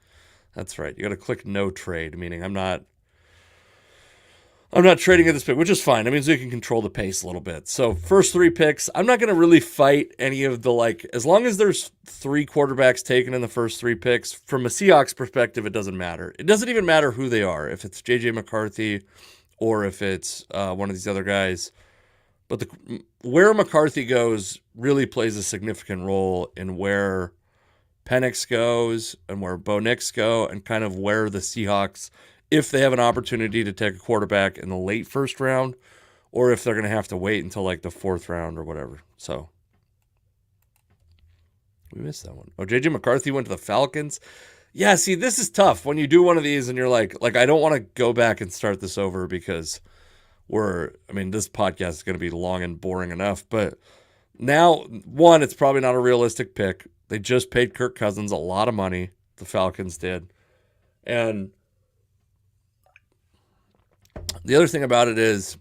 That's right. You got to click no trade, meaning I'm not trading at this pick, which is fine. It means we can control the pace a little bit. So first 3 picks, I'm not going to really fight any of the, like, as long as there's 3 quarterbacks taken in the first 3 picks, from a Seahawks perspective, it doesn't matter. It doesn't even matter who they are, if it's J.J. McCarthy or if it's one of these other guys. But where McCarthy goes really plays a significant role in where Penix goes and where Bo Nix go and kind of where the Seahawks, if they have an opportunity to take a quarterback in the late first round or if they're going to have to wait until like the 4th round or whatever. So we missed that one. Oh, J.J. McCarthy went to the Falcons. Yeah, see, this is tough when you do one of these and you're like I don't want to go back and start this over because this podcast is going to be long and boring enough. But now, one, it's probably not a realistic pick. They just paid Kirk Cousins a lot of money. The Falcons did. And the other thing about it is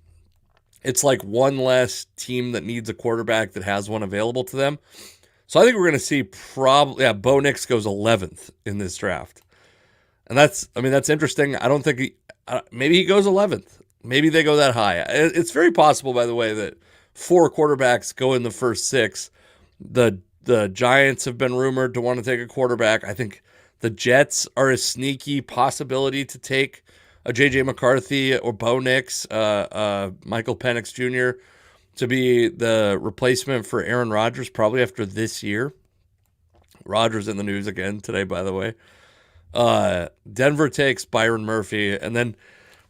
it's like one less team that needs a quarterback that has one available to them. So I think we're going to see Bo Nix goes 11th in this draft. And that's interesting. I don't think maybe he goes 11th. Maybe they go that high. It's very possible, by the way, that 4 quarterbacks go in the first 6. The Giants have been rumored to want to take a quarterback. I think the Jets are a sneaky possibility to take a J.J. McCarthy or Bo Nix, Michael Penix Jr. to be the replacement for Aaron Rodgers probably after this year. Rodgers in the news again today, by the way. Denver takes Byron Murphy, and then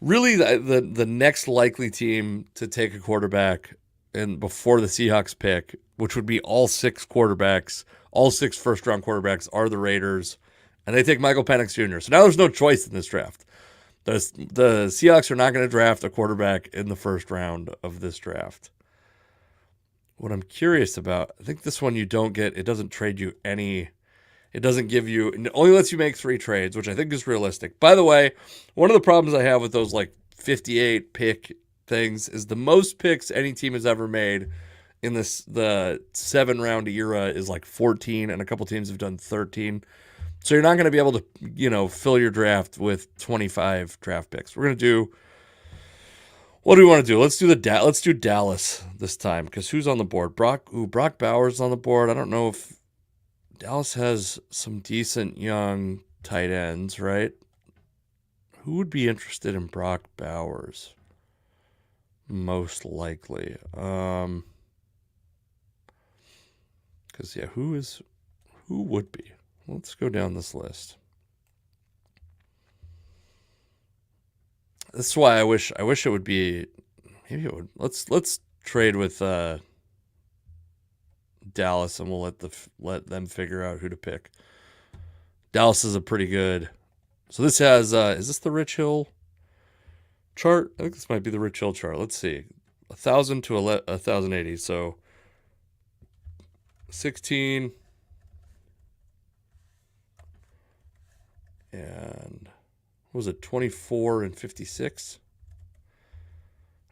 really the next likely team to take a quarterback and before the Seahawks pick, which would be all 6 quarterbacks, all 6 first-round quarterbacks, are the Raiders, and they take Michael Penix Jr. So now there's no choice in this draft. The Seahawks are not going to draft a quarterback in the first round of this draft. What I'm curious about, I think this one you don't get, it doesn't trade you any, it doesn't give you, it only lets you make 3 trades, which I think is realistic. By the way, one of the problems I have with those like 58 pick things is the most picks any team has ever made in the 7-round era is like 14, and a couple teams have done 13. So you're not going to be able to, fill your draft with 25 draft picks. We're going to do, what do we want to do? Let's do Dallas this time, because who's on the board? Brock Bowers on the board. I don't know if Dallas has some decent young tight ends, right? Who would be interested in Brock Bowers? Most likely. Because, who would be? Let's go down this list. This is why I wish it would be, maybe it would. Let's trade with Dallas, and we'll let them figure out who to pick. Dallas is a pretty good. So this has is this the Rich Hill chart? I think this might be the Rich Hill chart. Let's see. 1,000 to 1,080. So 16 and what was it, 24 and 56?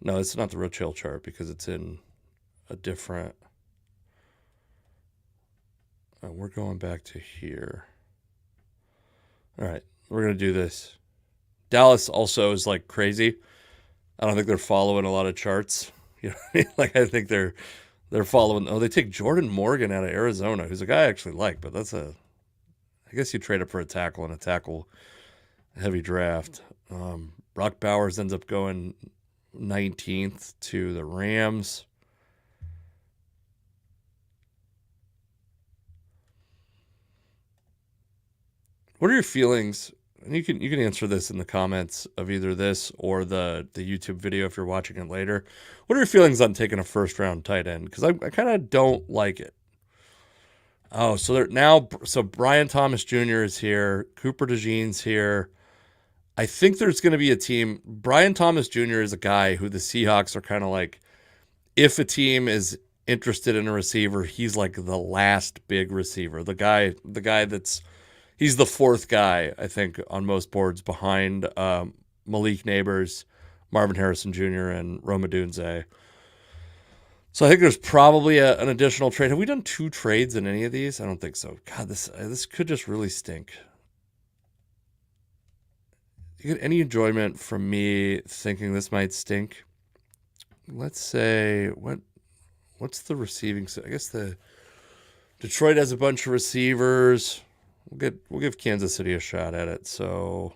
No, it's not the Rich Hill chart because it's in a different. We're going back to here. All right, we're going to do this. Dallas also is like crazy. I don't think they're following a lot of charts. You know what I mean? Like, I think they're following. Oh, they take Jordan Morgan out of Arizona, who's a guy I actually like, but I guess you trade up for a tackle in a tackle heavy draft. Brock Bowers ends up going 19th to the Rams. What are your feelings? And you can answer this in the comments of either this or the YouTube video if you're watching it later. What are your feelings on taking a first round tight end? Because I kind of don't like it. Oh, so Brian Thomas Jr. is here. Cooper DeJean's here. I think there's going to be a team. Brian Thomas Jr. is a guy who the Seahawks are kind of like, if a team is interested in a receiver, he's like the last big receiver. The guy he's the fourth guy, I think, on most boards behind Malik Neighbors, Marvin Harrison Jr., and Rome Odunze. So I think there's probably an additional trade. Have we done 2 trades in any of these? I don't think so. God, this could just really stink. You get any enjoyment from me thinking this might stink? Let's say, what's the receiving? I guess the Detroit has a bunch of receivers. We'll give Kansas City a shot at it. So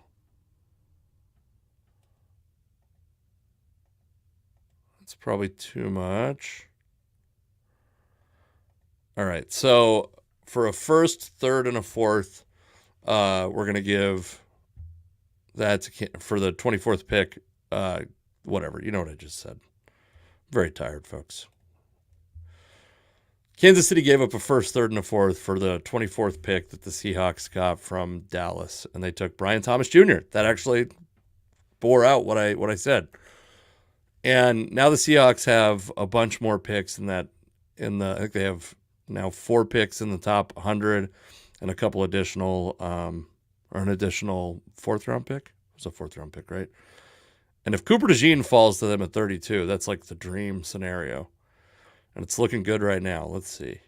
it's probably too much. All right. So for a first, third, and a fourth, we're going to give that for the 24th pick. Whatever. You know what I just said. Very tired, folks. Kansas City gave up a first, third, and a fourth for the 24th pick that the Seahawks got from Dallas, and they took Brian Thomas Jr. That actually bore out what I said. And now the Seahawks have a bunch more picks I think they have now 4 picks in the top 100 and a couple additional, or an additional 4th round pick. It was a 4th round pick, right? And if Cooper DeJean falls to them at 32, that's like the dream scenario. And it's looking good right now. Let's see.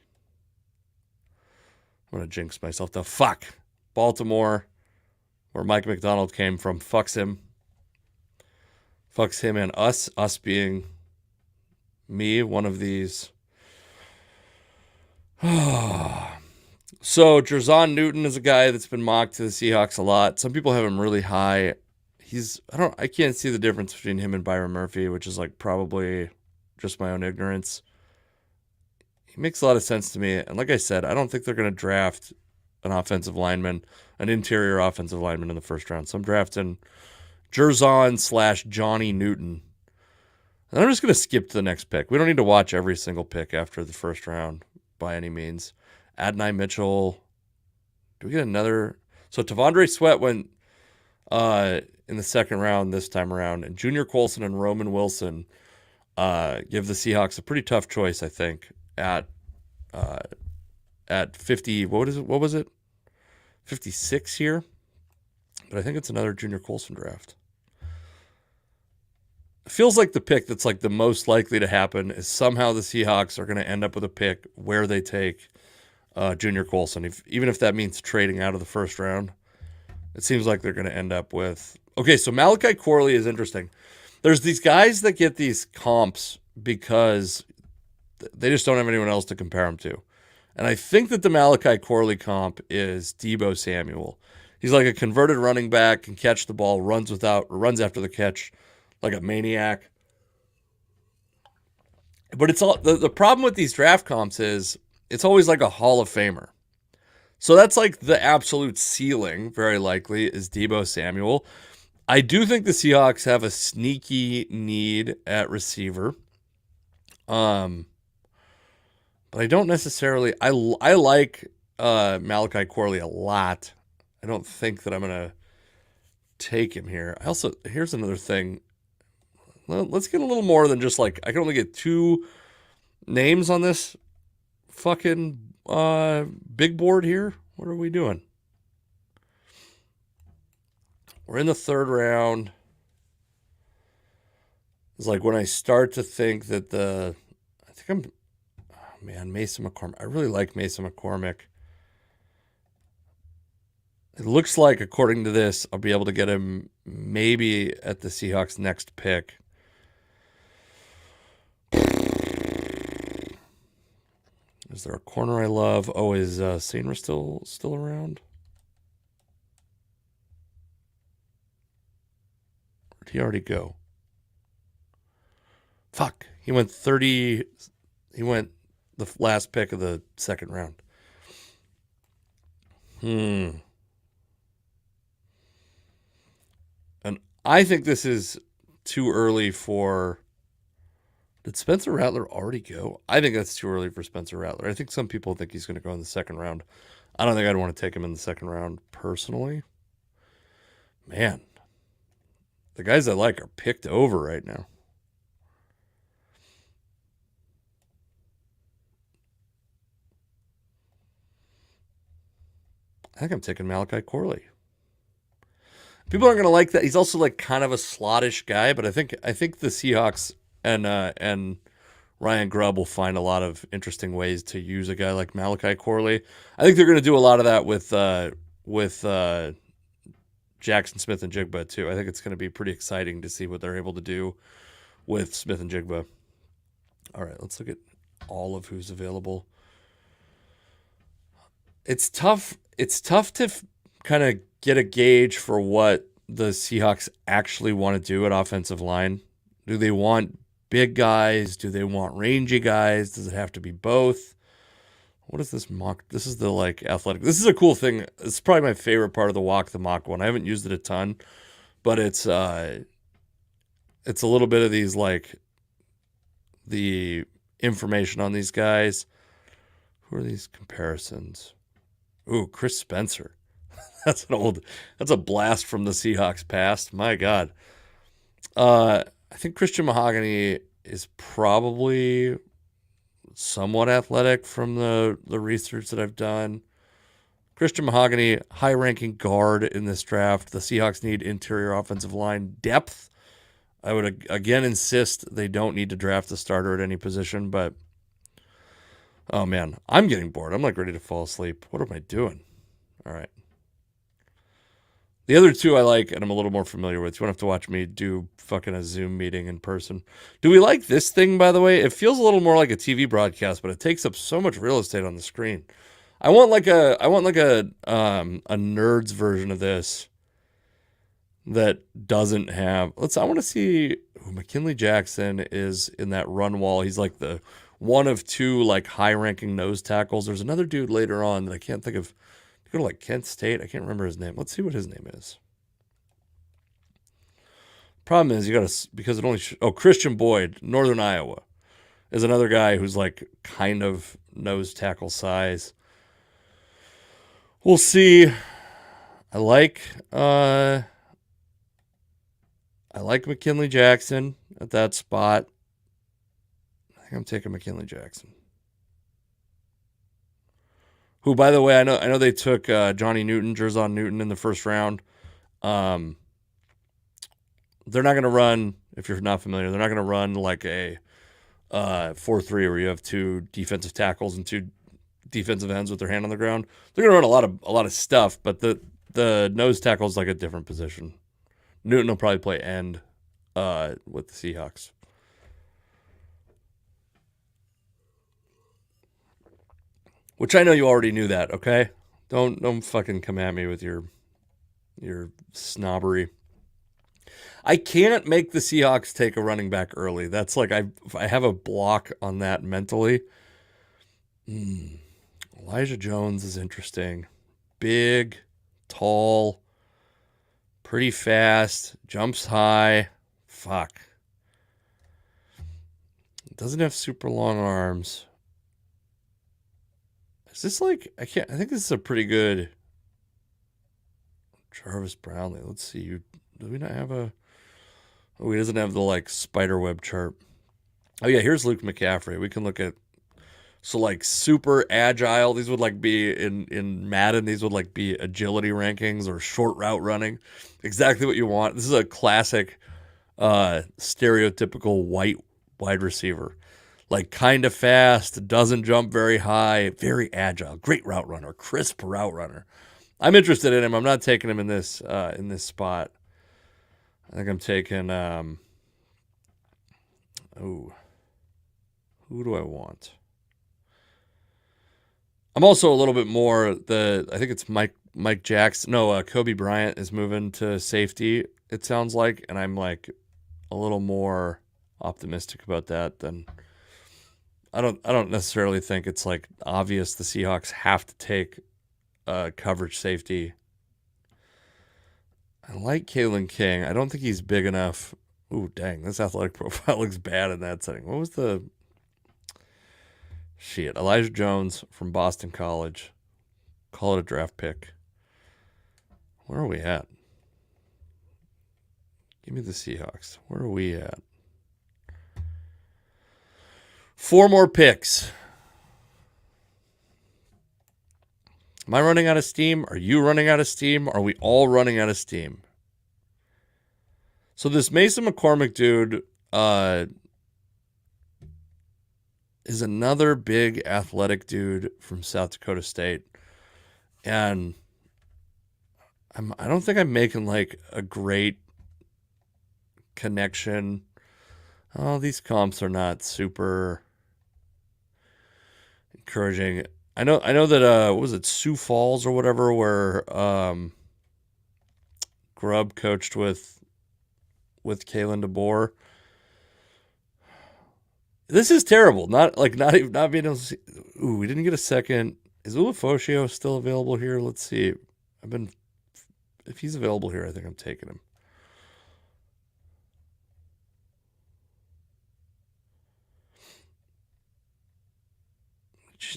I'm going to jinx myself, though. Fuck. Baltimore, where Mike McDonald came from, fucks him. Fucks him and us. Us being me, one of these. So, Jerzon Newton is a guy that's been mocked to the Seahawks a lot. Some people have him really high. I can't see the difference between him and Byron Murphy, which is like probably just my own ignorance. He makes a lot of sense to me. And like I said, I don't think they're going to draft an interior offensive lineman in the first round. So I'm drafting Jerzon/Johnny Newton. And I'm just going to skip to the next pick. We don't need to watch every single pick after the first round by any means. Adonai Mitchell. Do we get another? So Tavondre Sweat went in the second round this time around. And Junior Colson and Roman Wilson give the Seahawks a pretty tough choice, I think, at 50. What was it? 56 here. But I think it's another Junior Colson draft. feels like the pick that's like the most likely to happen is somehow the Seahawks are going to end up with a pick where they take Junior Colson, even if that means trading out of the first round. It seems like they're going to end up with. Okay, so Malachi Corley is interesting. There's these guys that get these comps because they just don't have anyone else to compare them to. And I think that the Malachi Corley comp is Deebo Samuel. He's like a converted running back, can catch the ball, runs after the catch like a maniac. But it's all the problem with these draft comps is it's always like a Hall of Famer. So that's like the absolute ceiling, very likely, is Deebo Samuel. I do think the Seahawks have a sneaky need at receiver. But I don't necessarily. I like Malachi Corley a lot. I don't think that I'm gonna take him here. Here's another thing. Let's get a little more than just like I can only get 2 names on this fucking big board here. What are we doing? We're in the 3rd round. It's like when I start to think that Mason McCormick. I really like Mason McCormick. It looks like, according to this, I'll be able to get him maybe at the Seahawks' next pick. Is there a corner I love? Oh, is Sainra still around? Or did he already go? Fuck. He went the last pick of the 2nd round. And I think this is too early for... Did Spencer Rattler already go? I think that's too early for Spencer Rattler. I think some people think he's going to go in the 2nd round. I don't think I'd want to take him in the 2nd round personally. Man, the guys I like are picked over right now. I think I'm taking Malachi Corley. People aren't going to like that. He's also like kind of a slottish guy, but I think the Seahawks and Ryan Grubb will find a lot of interesting ways to use a guy like Malachi Corley. I think they're going to do a lot of that with Jackson Smith and Jigba too. I think it's going to be pretty exciting to see what they're able to do with Smith and Jigba. All right, let's look at all of who's available. It's tough. It's tough to kind of get a gauge for what the Seahawks actually want to do at offensive line. Do they want big guys? Do they want rangy guys? Does it have to be both? What is this mock? This is the like athletic. This is a cool thing. It's probably my favorite part of the walk the mock one. I haven't used it a ton, but it's a little bit of these like the information on these guys. Who are these comparisons? Ooh, Chris Spencer. That's a blast from the Seahawks past. My God. I think Christian Mahogany is probably somewhat athletic from the research that I've done. Christian Mahogany, high-ranking guard in this draft. The Seahawks need interior offensive line depth. I would again insist they don't need to draft a starter at any position, but oh man, I'm getting bored. I'm like ready to fall asleep. What am I doing? All right. The other 2 I like, and I'm a little more familiar with. You won't have to watch me do fucking a Zoom meeting in person. Do we like this thing, by the way? It feels a little more like a TV broadcast, but it takes up so much real estate on the screen. I want like a nerds version of this that doesn't have. I want to see who McKinley Jackson is in that run wall. He's like the one of 2 like high-ranking nose tackles. There's another dude later on that I can't think of. Go to like Kent State. I can't remember his name. Let's see what his name is. Problem is you got to, because it only, Christian Boyd, Northern Iowa, is another guy who's like kind of nose tackle size. We'll see. I like McKinley Jackson at that spot. I think I'm taking McKinley Jackson. Who, by the way, I know they took Johnny Newton, Jerzon Newton in the first round. They're not going to run If you're not familiar, they're not going to run like a 4-3 where you have two defensive tackles and two defensive ends with their hand on the ground. They're going to run a lot of stuff, but the nose tackle is like a different position. Newton will probably play end with the Seahawks. Which I know you already knew that, okay? Don't fucking come at me with your snobbery. I can't make the Seahawks take a running back early. That's like I have a block on that mentally. Elijah Jones is interesting. Big, tall, pretty fast, jumps high. Fuck. Doesn't have super long arms. Is this like, I think this is a pretty good Jarvis Brownlee. Let's see. Do we not have a, oh, he doesn't have the like spider web chart. Oh yeah, here's Luke McCaffrey. We can look at, so like super agile. These would like be in Madden. These would like be agility rankings or short route running. Exactly what you want. This is a classic, stereotypical white wide receiver. Like kind of fast, doesn't jump very high, very agile, great route runner, crisp route runner. I'm interested in him. I'm not taking him in this spot. I think I'm taking who do I want? I'm also a little bit more I think it's Mike Jackson. No, Kobe Bryant is moving to safety, it sounds like, and I'm like a little more optimistic about that than I don't necessarily think it's like obvious the Seahawks have to take coverage safety. I like Kalen King. I don't think he's big enough. Ooh, dang, this athletic profile looks bad in that setting. What was the shit? Elijah Jones from Boston College. Call it a draft pick. Where are we at? Give me the Seahawks. Where are we at? 4 more picks. Am I running out of steam? Are you running out of steam? Are we all running out of steam? So this Mason McCormick dude is another big athletic dude from South Dakota State. And I don't think I'm making like a great connection. Oh, these comps are not super encouraging. I know that what was it, Sioux Falls or whatever, where Grubb coached with Kalen DeBoer. This is terrible. Not being able to see. Ooh, we didn't get a second. Is Ulofoshio still available here? Let's see. If he's available here, I think I'm taking him.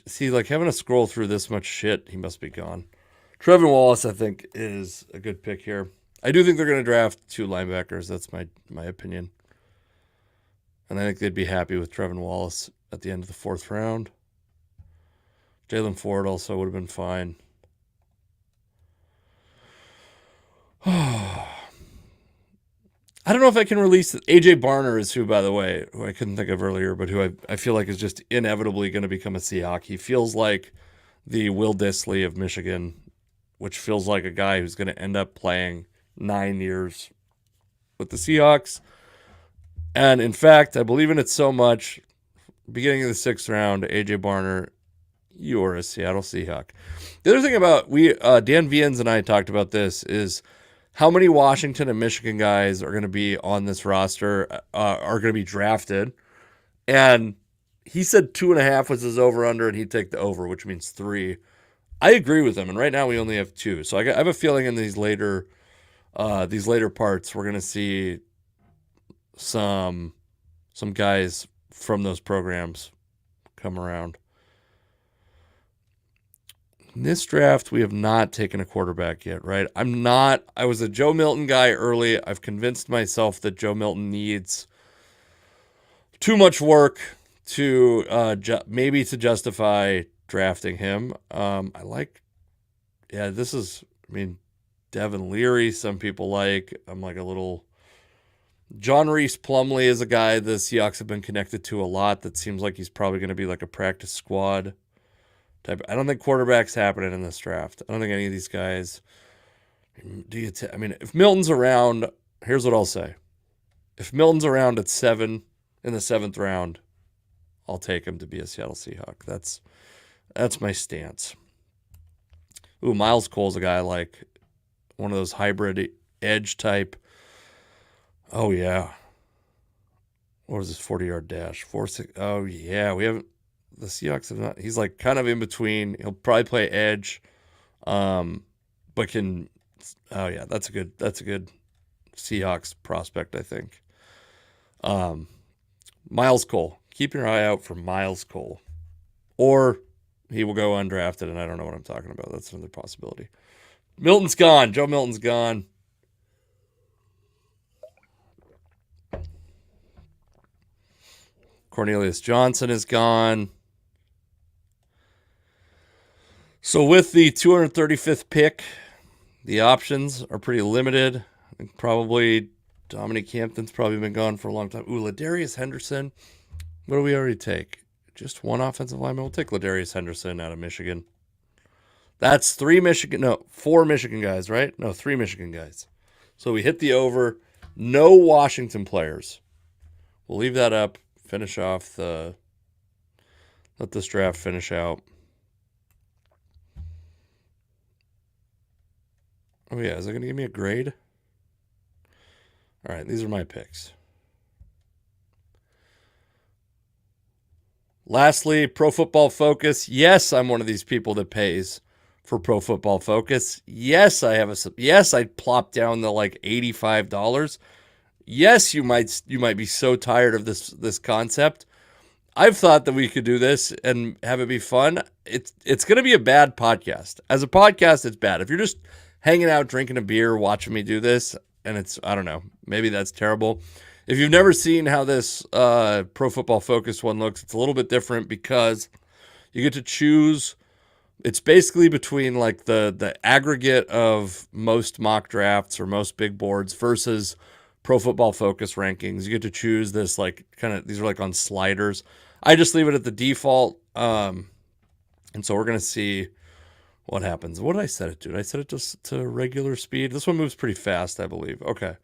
See, like having to scroll through this much shit, he must be gone. Trevin Wallace, I think, is a good pick here. I do think they're going to draft 2 linebackers. That's my opinion. And I think they'd be happy with Trevin Wallace at the end of the 4th round. Jalen Ford also would have been fine. I don't know if I can release it. AJ Barner is who, by the way, who I couldn't think of earlier, but who I feel like is just inevitably going to become a Seahawk. He feels like the Will Dissly of Michigan, which feels like a guy who's going to end up playing 9 years with the Seahawks. And in fact, I believe in it so much. Beginning of the 6th round, AJ Barner, you are a Seattle Seahawk. The other thing about Dan Viens and I talked about this is how many Washington and Michigan guys are going to be on this roster, are going to be drafted. And he said 2.5 was his over-under, and he'd take the over, which means 3. I agree with him, and right now we only have 2. So I have a feeling in these later parts we're going to see some guys from those programs come around. In this draft, we have not taken a quarterback yet, right? I was a Joe Milton guy early. I've convinced myself that Joe Milton needs too much work to maybe to justify drafting him. Devin Leary, some people like. I'm like a little John Reese Plumlee is a guy the Seahawks have been connected to a lot. That seems like he's probably going to be like a practice squad type. I don't think quarterback's happening in this draft. I don't think any of these guys. I mean, if Milton's around, here's what I'll say. If Milton's around at 7 in the 7th round, I'll take him to be a Seattle Seahawk. That's my stance. Ooh, Miles Cole's a guy I like, one of those hybrid edge type. Oh yeah. What was this 40-yard dash? 4.6. Oh yeah, the Seahawks have not. He's like kind of in between. He'll probably play edge, but can. Oh yeah, that's a good Seahawks prospect, I think. Miles Cole. Keep your eye out for Miles Cole, or he will go undrafted, and I don't know what I'm talking about. That's another possibility. Milton's gone. Joe Milton's gone. Cornelius Johnson is gone. So with the 235th pick, the options are pretty limited. I think probably Dominique Hampton's probably been gone for a long time. Ooh, Ladarius Henderson. What do we already take? Just one offensive lineman? We'll take Ladarius Henderson out of Michigan. That's 4 Michigan guys, right? No, 3 Michigan guys. So we hit the over. No Washington players. We'll leave that up. Finish off let this draft finish out. Oh yeah, is it going to give me a grade? All right, these are my picks. Lastly, Pro Football Focus. Yes, I'm one of these people that pays for Pro Football Focus. Yes, I plopped down the like $85. Yes, you might be so tired of this concept. I've thought that we could do this and have it be fun. It's going to be a bad podcast. As a podcast, it's bad. If you're just hanging out, drinking a beer, watching me do this, and I don't know, maybe that's terrible. If you've never seen how this Pro Football Focus one looks, it's a little bit different because you get to choose. It's basically between like the aggregate of most mock drafts or most big boards versus Pro Football Focus rankings. You get to choose this like these are like on sliders. I just leave it at the default. And so we're going to see what happens. What did I set it to? Did I set it to regular speed? This one moves pretty fast, I believe. Okay.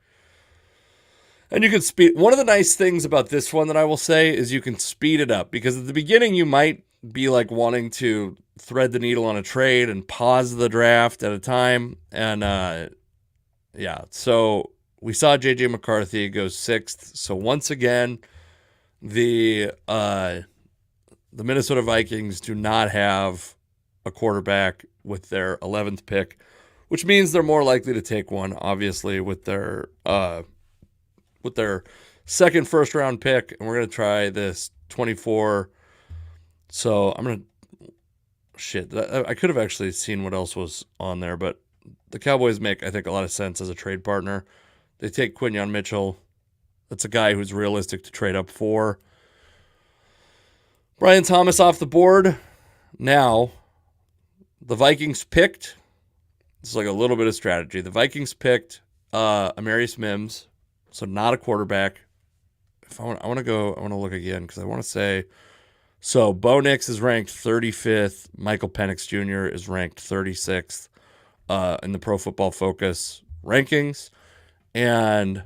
And you can speed. One of the nice things about this one that I will say is you can speed it up because at the beginning you might be like wanting to thread the needle on a trade and pause the draft at a time. And yeah, so we saw J.J. McCarthy go 6th. So once again, the Minnesota Vikings do not have a quarterback with their 11th pick, which means they're more likely to take one, obviously, with their second first-round pick. And we're going to try this 24. So I'm going to... Shit, I could have actually seen what else was on there, but the Cowboys make, I think, a lot of sense as a trade partner. They take Quinyon Mitchell. That's a guy who's realistic to trade up for. Brian Thomas off the board. Now, the Vikings picked. This is like a little bit of strategy. The Vikings picked Amarius Mims, so not a quarterback. I want to look again because I want to say. So Bo Nix is ranked 35th. Michael Penix Jr. is ranked 36th in the Pro Football Focus rankings, and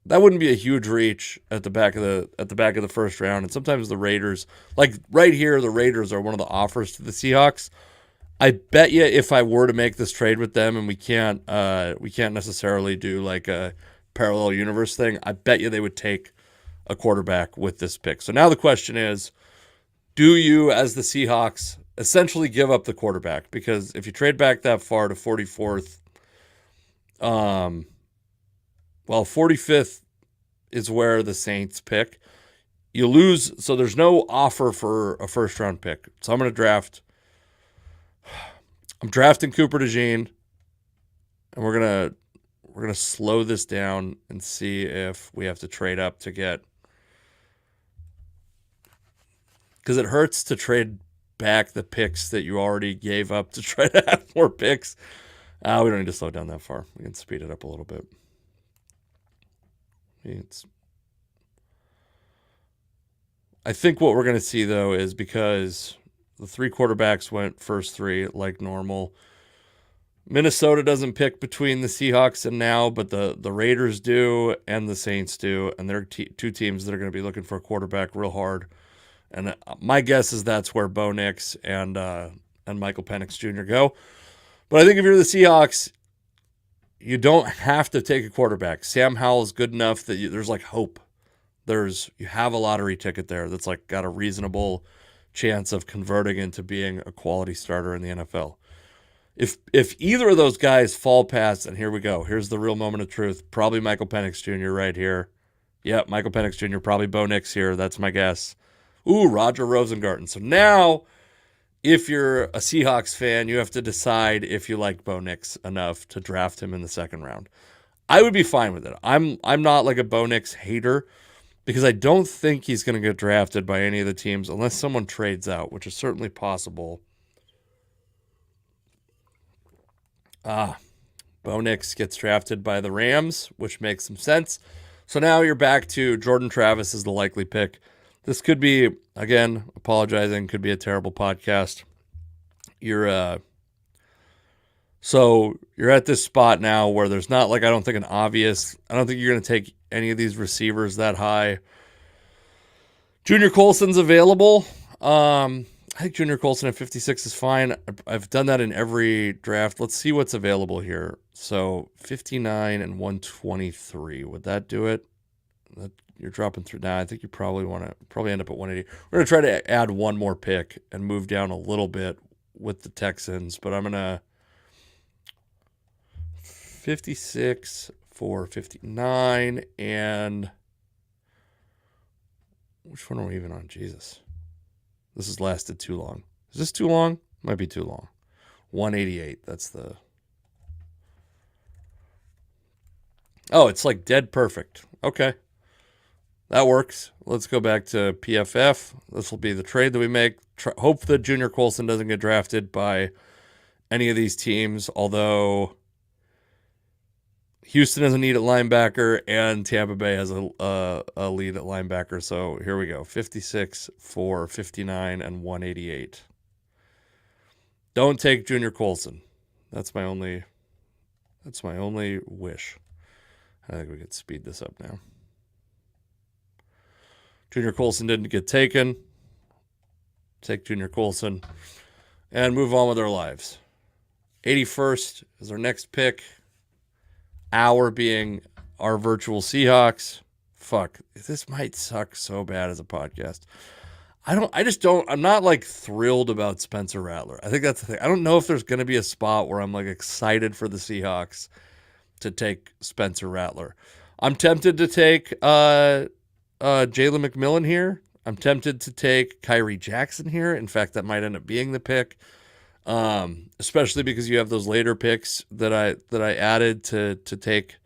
that wouldn't be a huge reach at the back of the first round. And sometimes the Raiders, like right here, the Raiders are one of the offers to the Seahawks. I bet you if I were to make this trade with them, and we can't necessarily do like a parallel universe thing, I bet you they would take a quarterback with this pick. So now the question is, do you, as the Seahawks, essentially give up the quarterback? Because if you trade back that far to 44th, 45th is where the Saints pick. You lose, so there's no offer for a first-round pick. So I'm drafting Cooper DeJean, and we're gonna slow this down and see if we have to trade up to get. Because it hurts to trade back the picks that you already gave up to try to have more picks. We don't need to slow down that far. We can speed it up a little bit. I think what we're going to see, though, is because the three quarterbacks went first three like normal. Minnesota doesn't pick between the Seahawks and now, but the Raiders do and the Saints do, and they're two teams that are going to be looking for a quarterback real hard. And my guess is that's where Bo Nix and Michael Penix Jr. go. But I think if you're the Seahawks, you don't have to take a quarterback. Sam Howell is good enough that there's like hope. You have a lottery ticket there that's like got a reasonable chance of converting into being a quality starter in the NFL. If either of those guys fall past, and here we go, here's the real moment of truth, probably Michael Penix Jr. right here. Yep, Michael Penix Jr., probably Bo Nix here. That's my guess. Ooh, Roger Rosengarten. So now, if you're a Seahawks fan, you have to decide if you like Bo Nix enough to draft him in the second round. I would be fine with it. I'm not like a Bo Nix hater because I don't think he's going to get drafted by any of the teams unless someone trades out, which is certainly possible. Bo Nix gets drafted by the Rams, which makes some sense. So now you're back to Jordan Travis is the likely pick. This could be, again, apologizing, could be a terrible podcast. So you're at this spot now where there's not like, I don't think you're going to take any of these receivers that high. Junior Colson's available. I think Junior Colson at 56 is fine. I've done that in every draft. Let's see what's available here. So 59 and 123. Would that do it? You're dropping through now. I think you probably end up at 180. We're going to try to add one more pick and move down a little bit with the Texans, but I'm going to 56 for 59 and which one are we even on? Jesus. This has lasted too long. Is this too long? Might be too long. 188. That's the... Oh, it's like dead perfect. Okay. That works. Let's go back to PFF. This will be the trade that we make. Hope that Junior Colson doesn't get drafted by any of these teams, although Houston has a need at linebacker and Tampa Bay has a lead at linebacker. So here we go. 56 for 59 and 188. Don't take Junior Colson. That's my only wish. I think we could speed this up now. Junior Colson didn't get taken. Take Junior Colson and move on with our lives. 81st is our next pick. Our being our virtual Seahawks. Fuck, this might suck so bad as a podcast. I'm not like thrilled about Spencer Rattler. I think that's the thing. I don't know if there's going to be a spot where I'm like excited for the Seahawks to take Spencer Rattler. I'm tempted to take Jalen McMillan here. I'm tempted to take Kyrie Jackson here. In fact, that might end up being the pick. Especially because you have those later picks that I added to take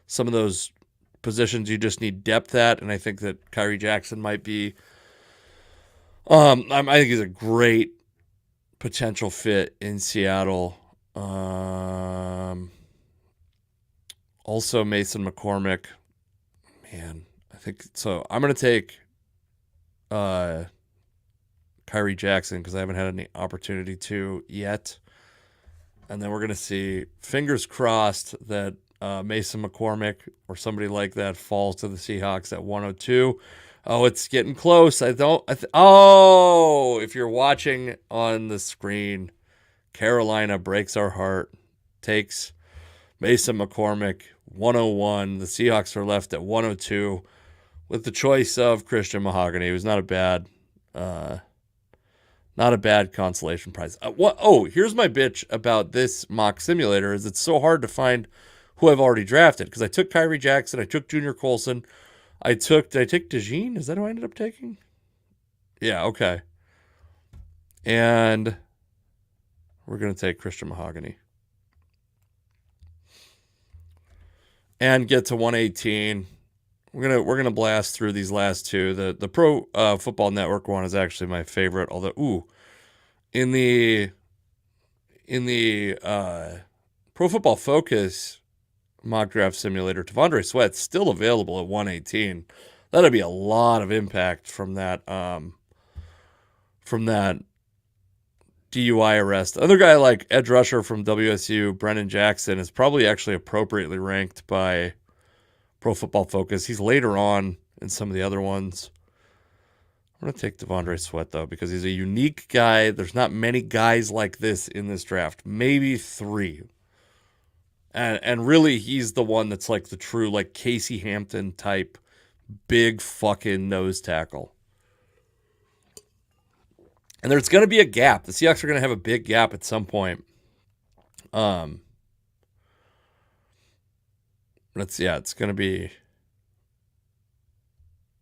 some of those positions you just need depth at, and I think that Kyrie Jackson might be. I think he's a great potential fit in Seattle. Also Mason McCormick, man, I think so. I'm gonna take Kyrie Jackson because I haven't had any opportunity to yet. And then we're going to see, fingers crossed, that Mason McCormick or somebody like that falls to the Seahawks at 102. Oh, it's getting close. If you're watching on the screen, Carolina breaks our heart, takes Mason McCormick, 101. The Seahawks are left at 102 with the choice of Christian Mahogany. It was not a bad consolation prize. Here's my bitch about this mock simulator is it's so hard to find who I've already drafted because I took Kyrie Jackson, I took Junior Colson, did I take DeJean? Is that who I ended up taking? Yeah, okay. And we're going to take Christian Mahogany. And get to 118. We're gonna blast through these last two. The Pro Football Network one is actually my favorite. Although, in the Pro Football Focus mock draft simulator. T'Vondre Sweat's still available at 118. That'd be a lot of impact from that DUI arrest. Other guy like edge rusher from WSU, Brennan Jackson, is probably actually appropriately ranked by Pro Football Focus. He's later on in some of the other ones. I'm going to take T'Vondre Sweat, though, because he's a unique guy. There's not many guys like this in this draft. Maybe 3. And really, he's the one that's like the true, like, Casey Hampton type, big fucking nose tackle. And there's going to be a gap. The Seahawks are going to have a big gap at some point. It's going to be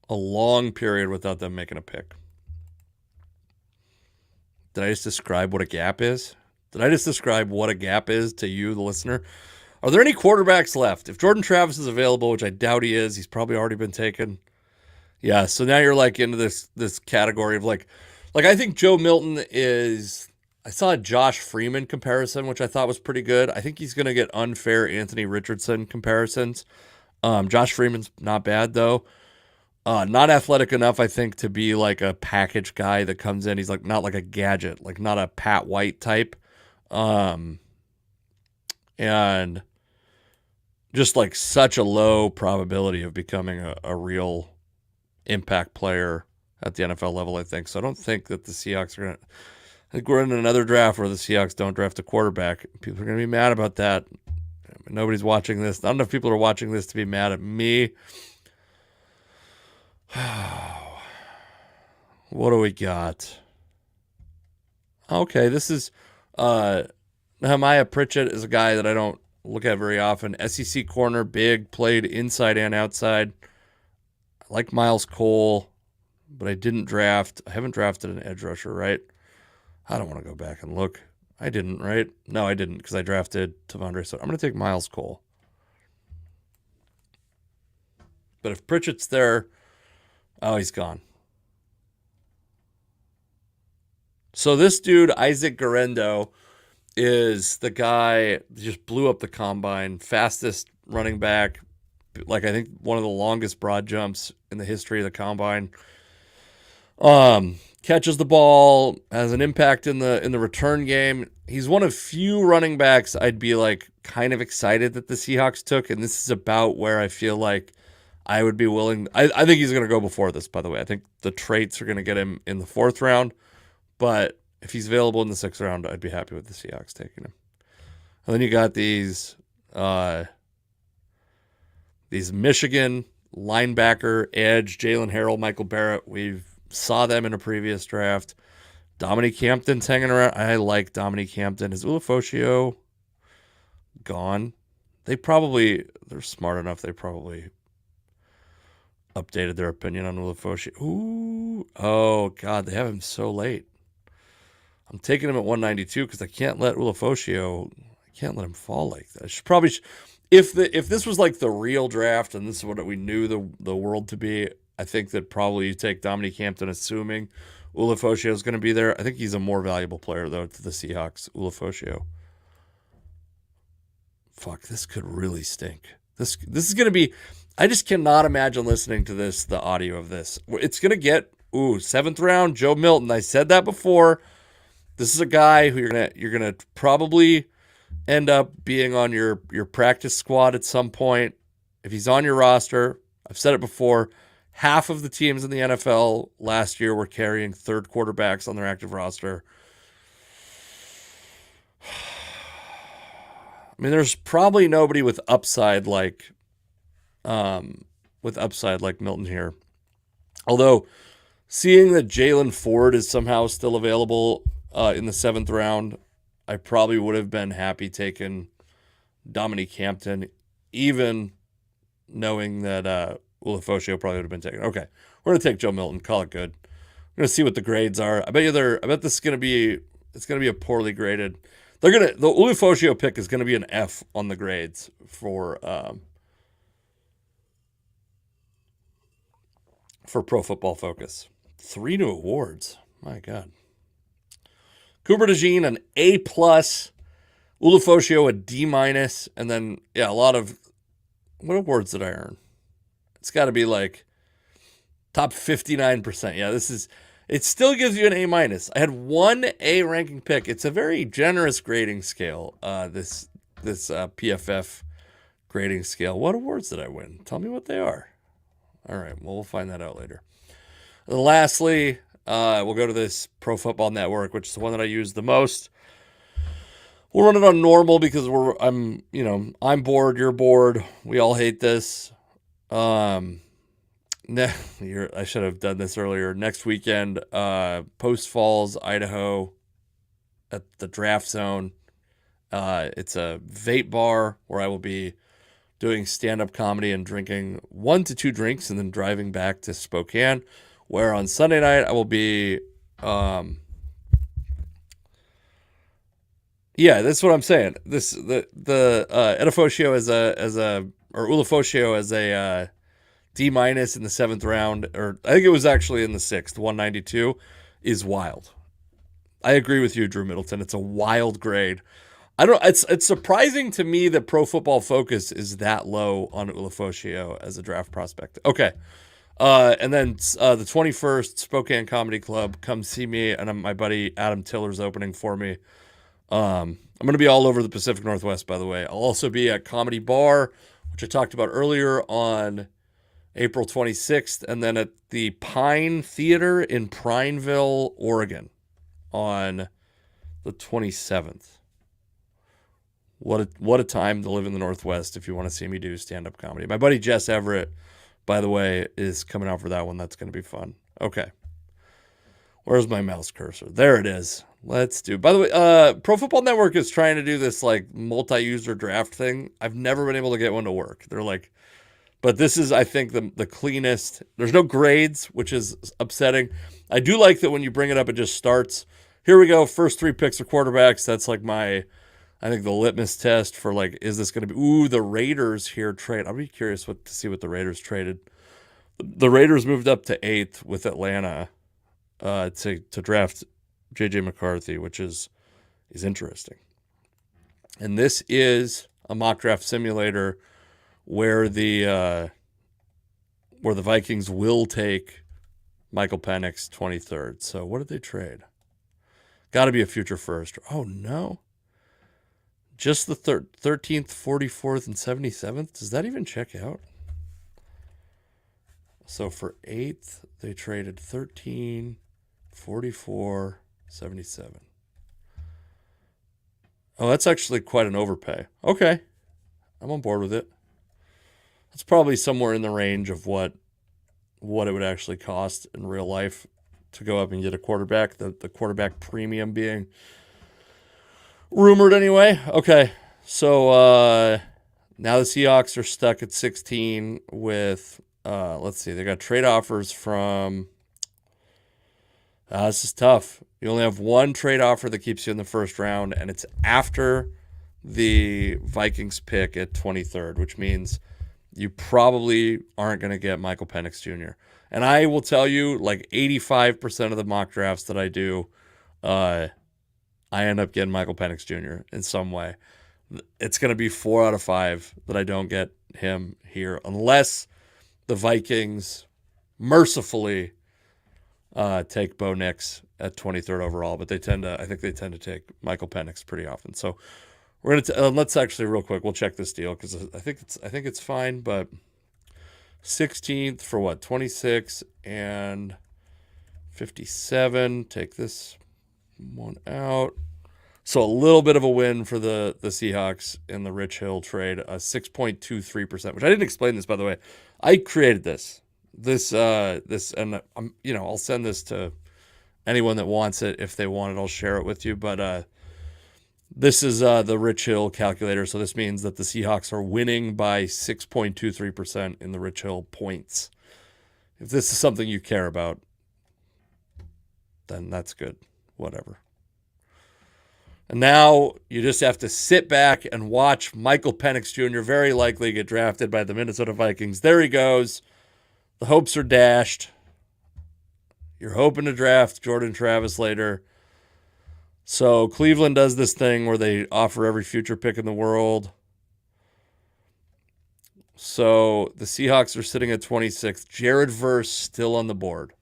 a long period without them making a pick. Did I just describe what a gap is? Did I just describe what a gap is to you, the listener? Are there any quarterbacks left? If Jordan Travis is available, which I doubt he is, he's probably already been taken. Yeah, so now you're like into this category of like I think Joe Milton is. I saw a Josh Freeman comparison, which I thought was pretty good. I think he's going to get unfair Anthony Richardson comparisons. Josh Freeman's not bad, though. Not athletic enough, I think, to be like a package guy that comes in. He's like not like a gadget, like not a Pat White type. And just like such a low probability of becoming a real impact player at the NFL level, I think. So I don't think that the Seahawks are going to... I think we're in another draft where the Seahawks don't draft a quarterback. People are going to be mad about that. Nobody's watching this. Not enough people are watching this to be mad at me. What do we got? Okay, this is Nehemiah Pritchett is a guy that I don't look at very often. SEC corner, big, played inside and outside. I like Miles Cole, but I didn't draft. I haven't drafted an edge rusher, right? I don't want to go back and look. I didn't, right? No, I didn't, because I drafted T'Vondre. So I'm going to take Miles Cole. But if Pritchett's there, oh, he's gone. So this dude, Isaac Garendo, is the guy that just blew up the combine, fastest running back, like I think one of the longest broad jumps in the history of the combine. Catches the ball, has an impact in the return game. He's one of few running backs I'd be like kind of excited that the Seahawks took, and this is about where I feel like I would be willing. I think he's going to go before this, by the way. I think the traits are going to get him in the 4th round, but if he's available in the 6th round, I'd be happy with the Seahawks taking him. And then you got these Michigan linebacker, edge, Jalen Harrell, Michael Barrett. We've saw them in a previous draft. Dominique Hampton's hanging around. I like Dominique Hampton. Is Ulofoshio gone? They're smart enough. They probably updated their opinion on Ulofoshio. Ooh. Oh, God. They have him so late. I'm taking him at 192 because I can't let Ulofoshio, I can't let him fall like that. I should probably, if this was like the real draft and this is what we knew the world to be, I think that probably you take Dominique Hampton, assuming Ulofoshio is going to be there. I think he's a more valuable player, though, to the Seahawks, Ulofoshio. Fuck, this could really stink. This is going to be... I just cannot imagine listening to this, the audio of this. It's going to get... 7th round, Joe Milton. I said that before. This is a guy who you're gonna probably end up being on your practice squad at some point. If he's on your roster, I've said it before, half of the teams in the NFL last year were carrying 3rd quarterbacks on their active roster. I mean, there's probably nobody with upside like Milton here. Although, seeing that Jalen Ford is somehow still available in the 7th round, I probably would have been happy taking Dominique Hampton, even knowing that Ulofoshio probably would have been taken. Okay, we're gonna take Joe Milton. Call it good. We're gonna see what the grades are. I bet this is gonna be a poorly graded. The Ulofoshio pick is gonna be an F on the grades for Pro Football Focus. 3 new awards. My God. Cooper DeJean, an A+. Ulofoshio a D minus, and then a lot of what awards did I earn? It's got to be like top 59%. Yeah, it still gives you an A minus. I had one A ranking pick. It's a very generous grading scale. This PFF grading scale. What awards did I win? Tell me what they are. All right, well, we'll find that out later. And lastly, we'll go to this Pro Football Network, which is the one that I use the most. We'll run it on normal because I'm bored, you're bored. We all hate this. I should have done this earlier. Next weekend, Post Falls, Idaho, at the Draft Zone. It's a vape bar where I will be doing stand-up comedy and drinking 1 to 2 drinks and then driving back to Spokane, where on Sunday night I will be that's what I'm saying. Ulofoshio as a D minus in the 7th round, or I think it was actually in the 6th, 192, is wild. I agree with you, Drew Middleton. It's a wild grade. It's surprising to me that Pro Football Focus is that low on Ulofoshio as a draft prospect. Okay. And then the 21st, Spokane Comedy Club, come see me, and my buddy Adam Tiller's opening for me. I'm going to be all over the Pacific Northwest, by the way. I'll also be at Comedy Bar, which I talked about earlier, on April 26th, and then at the Pine Theater in Prineville, Oregon, on the 27th. What a time to live in the Northwest if you want to see me do stand-up comedy. My buddy Jess Everett, by the way, is coming out for that one. That's going to be fun. Okay. Where's my mouse cursor? There it is. Let's do. By the way, Pro Football Network is trying to do this like multi-user draft thing. I've never been able to get one to work. They're like, but this is, I think, the cleanest. There's no grades, which is upsetting. I do like that when you bring it up, it just starts. Here we go. First 3 picks are quarterbacks. That's like I think the litmus test for like, is this going to be, the Raiders here trade. I'll be curious to see what the Raiders traded. The Raiders moved up to 8th with Atlanta to draft J.J. McCarthy, which is interesting. And this is a mock draft simulator where the Vikings will take Michael Penix 23rd. So what did they trade? Got to be a future first. Oh, no. Just the 13th, 44th, and 77th? Does that even check out? So for 8th, they traded 13, 44, 77. Oh, that's actually quite an overpay. Okay. I'm on board with it. That's probably somewhere in the range of what it would actually cost in real life to go up and get a quarterback, the quarterback premium being rumored anyway. Okay. So now the Seahawks are stuck at 16 with, let's see, they got trade offers from, this is tough. You only have one trade offer that keeps you in the first round, and it's after the Vikings pick at 23rd, which means you probably aren't going to get Michael Penix Jr. And I will tell you, like 85% of the mock drafts that I do, I end up getting Michael Penix Jr. in some way. It's going to be 4 out of 5 that I don't get him here, unless the Vikings mercifully take Bo Nix at 23rd overall. But I think they tend to take Michael Penix pretty often. So we're gonna let's actually real quick. We'll check this deal because I think it's fine. But 16th for what? 26 and 57. Take this one out. So a little bit of a win for the Seahawks in the Rich Hill trade, 6.23%, which I didn't explain this, by the way. I created this, and I'll send this to anyone that wants it. If they want it, I'll share it with you. But this is the Rich Hill calculator. So this means that the Seahawks are winning by 6.23% in the Rich Hill points. If this is something you care about, then that's good. Whatever. And now you just have to sit back and watch Michael Penix Jr. very likely get drafted by the Minnesota Vikings. There he goes. The hopes are dashed. You're hoping to draft Jordan Travis later. So Cleveland does this thing where they offer every future pick in the world. So the Seahawks are sitting at 26th. Jared Verse still on the board.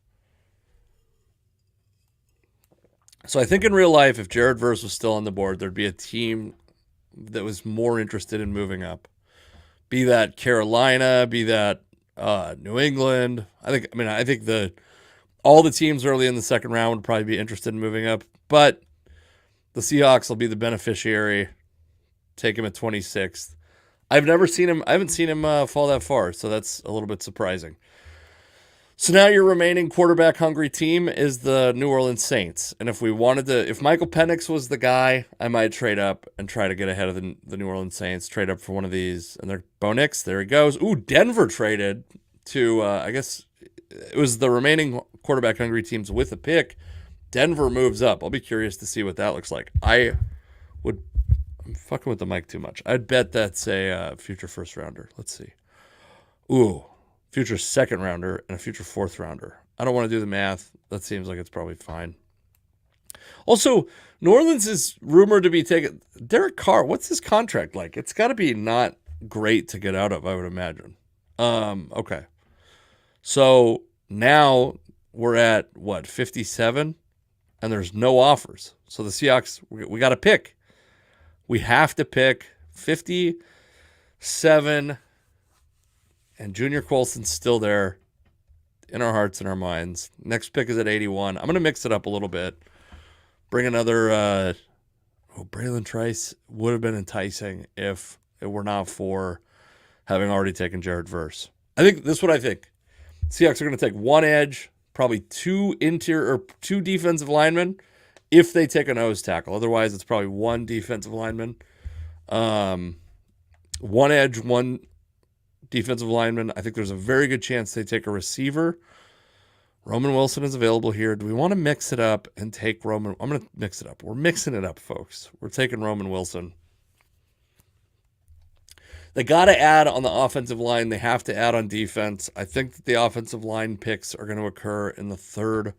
So I think in real life, if Jared Verse was still on the board, there'd be a team that was more interested in moving up. Be that Carolina, be that New England. I think all the teams early in the second round would probably be interested in moving up, but the Seahawks will be the beneficiary. Take him at 26th. I haven't seen him fall that far, so that's a little bit surprising. So now your remaining quarterback hungry team is the New Orleans Saints. And if Michael Penix was the guy, I might trade up and try to get ahead of the New Orleans Saints, trade up for one of these. And they're Bo Nix, there he goes. Ooh, Denver traded to, I guess it was the remaining quarterback hungry teams with a pick. Denver moves up. I'll be curious to see what that looks like. I'm fucking with the mic too much. I'd bet that's a future first rounder. Let's see. Ooh. Future second rounder and a future fourth rounder. I don't want to do the math. That seems like it's probably fine. Also, New Orleans is rumored to be taking Derek Carr. What's his contract like? It's got to be not great to get out of, I would imagine. Okay. So now we're at 57, and there's no offers. So the Seahawks, we got to pick. We have to pick 57. And Junior Colson's still there in our hearts and our minds. Next pick is at 81. I'm going to mix it up a little bit. Bring another Braylon Trice would have been enticing if it were not for having already taken Jared Verse. I think this is what I think. Seahawks are going to take one edge, probably two defensive linemen if they take a nose tackle. Otherwise, it's probably one defensive lineman. One edge, one defensive lineman. I think there's a very good chance they take a receiver. Roman Wilson is available here. Do we want to mix it up and take Roman? I'm going to mix it up. We're mixing it up, folks. We're taking Roman Wilson. They got to add on the offensive line. They have to add on defense. I think that the offensive line picks are going to occur in the third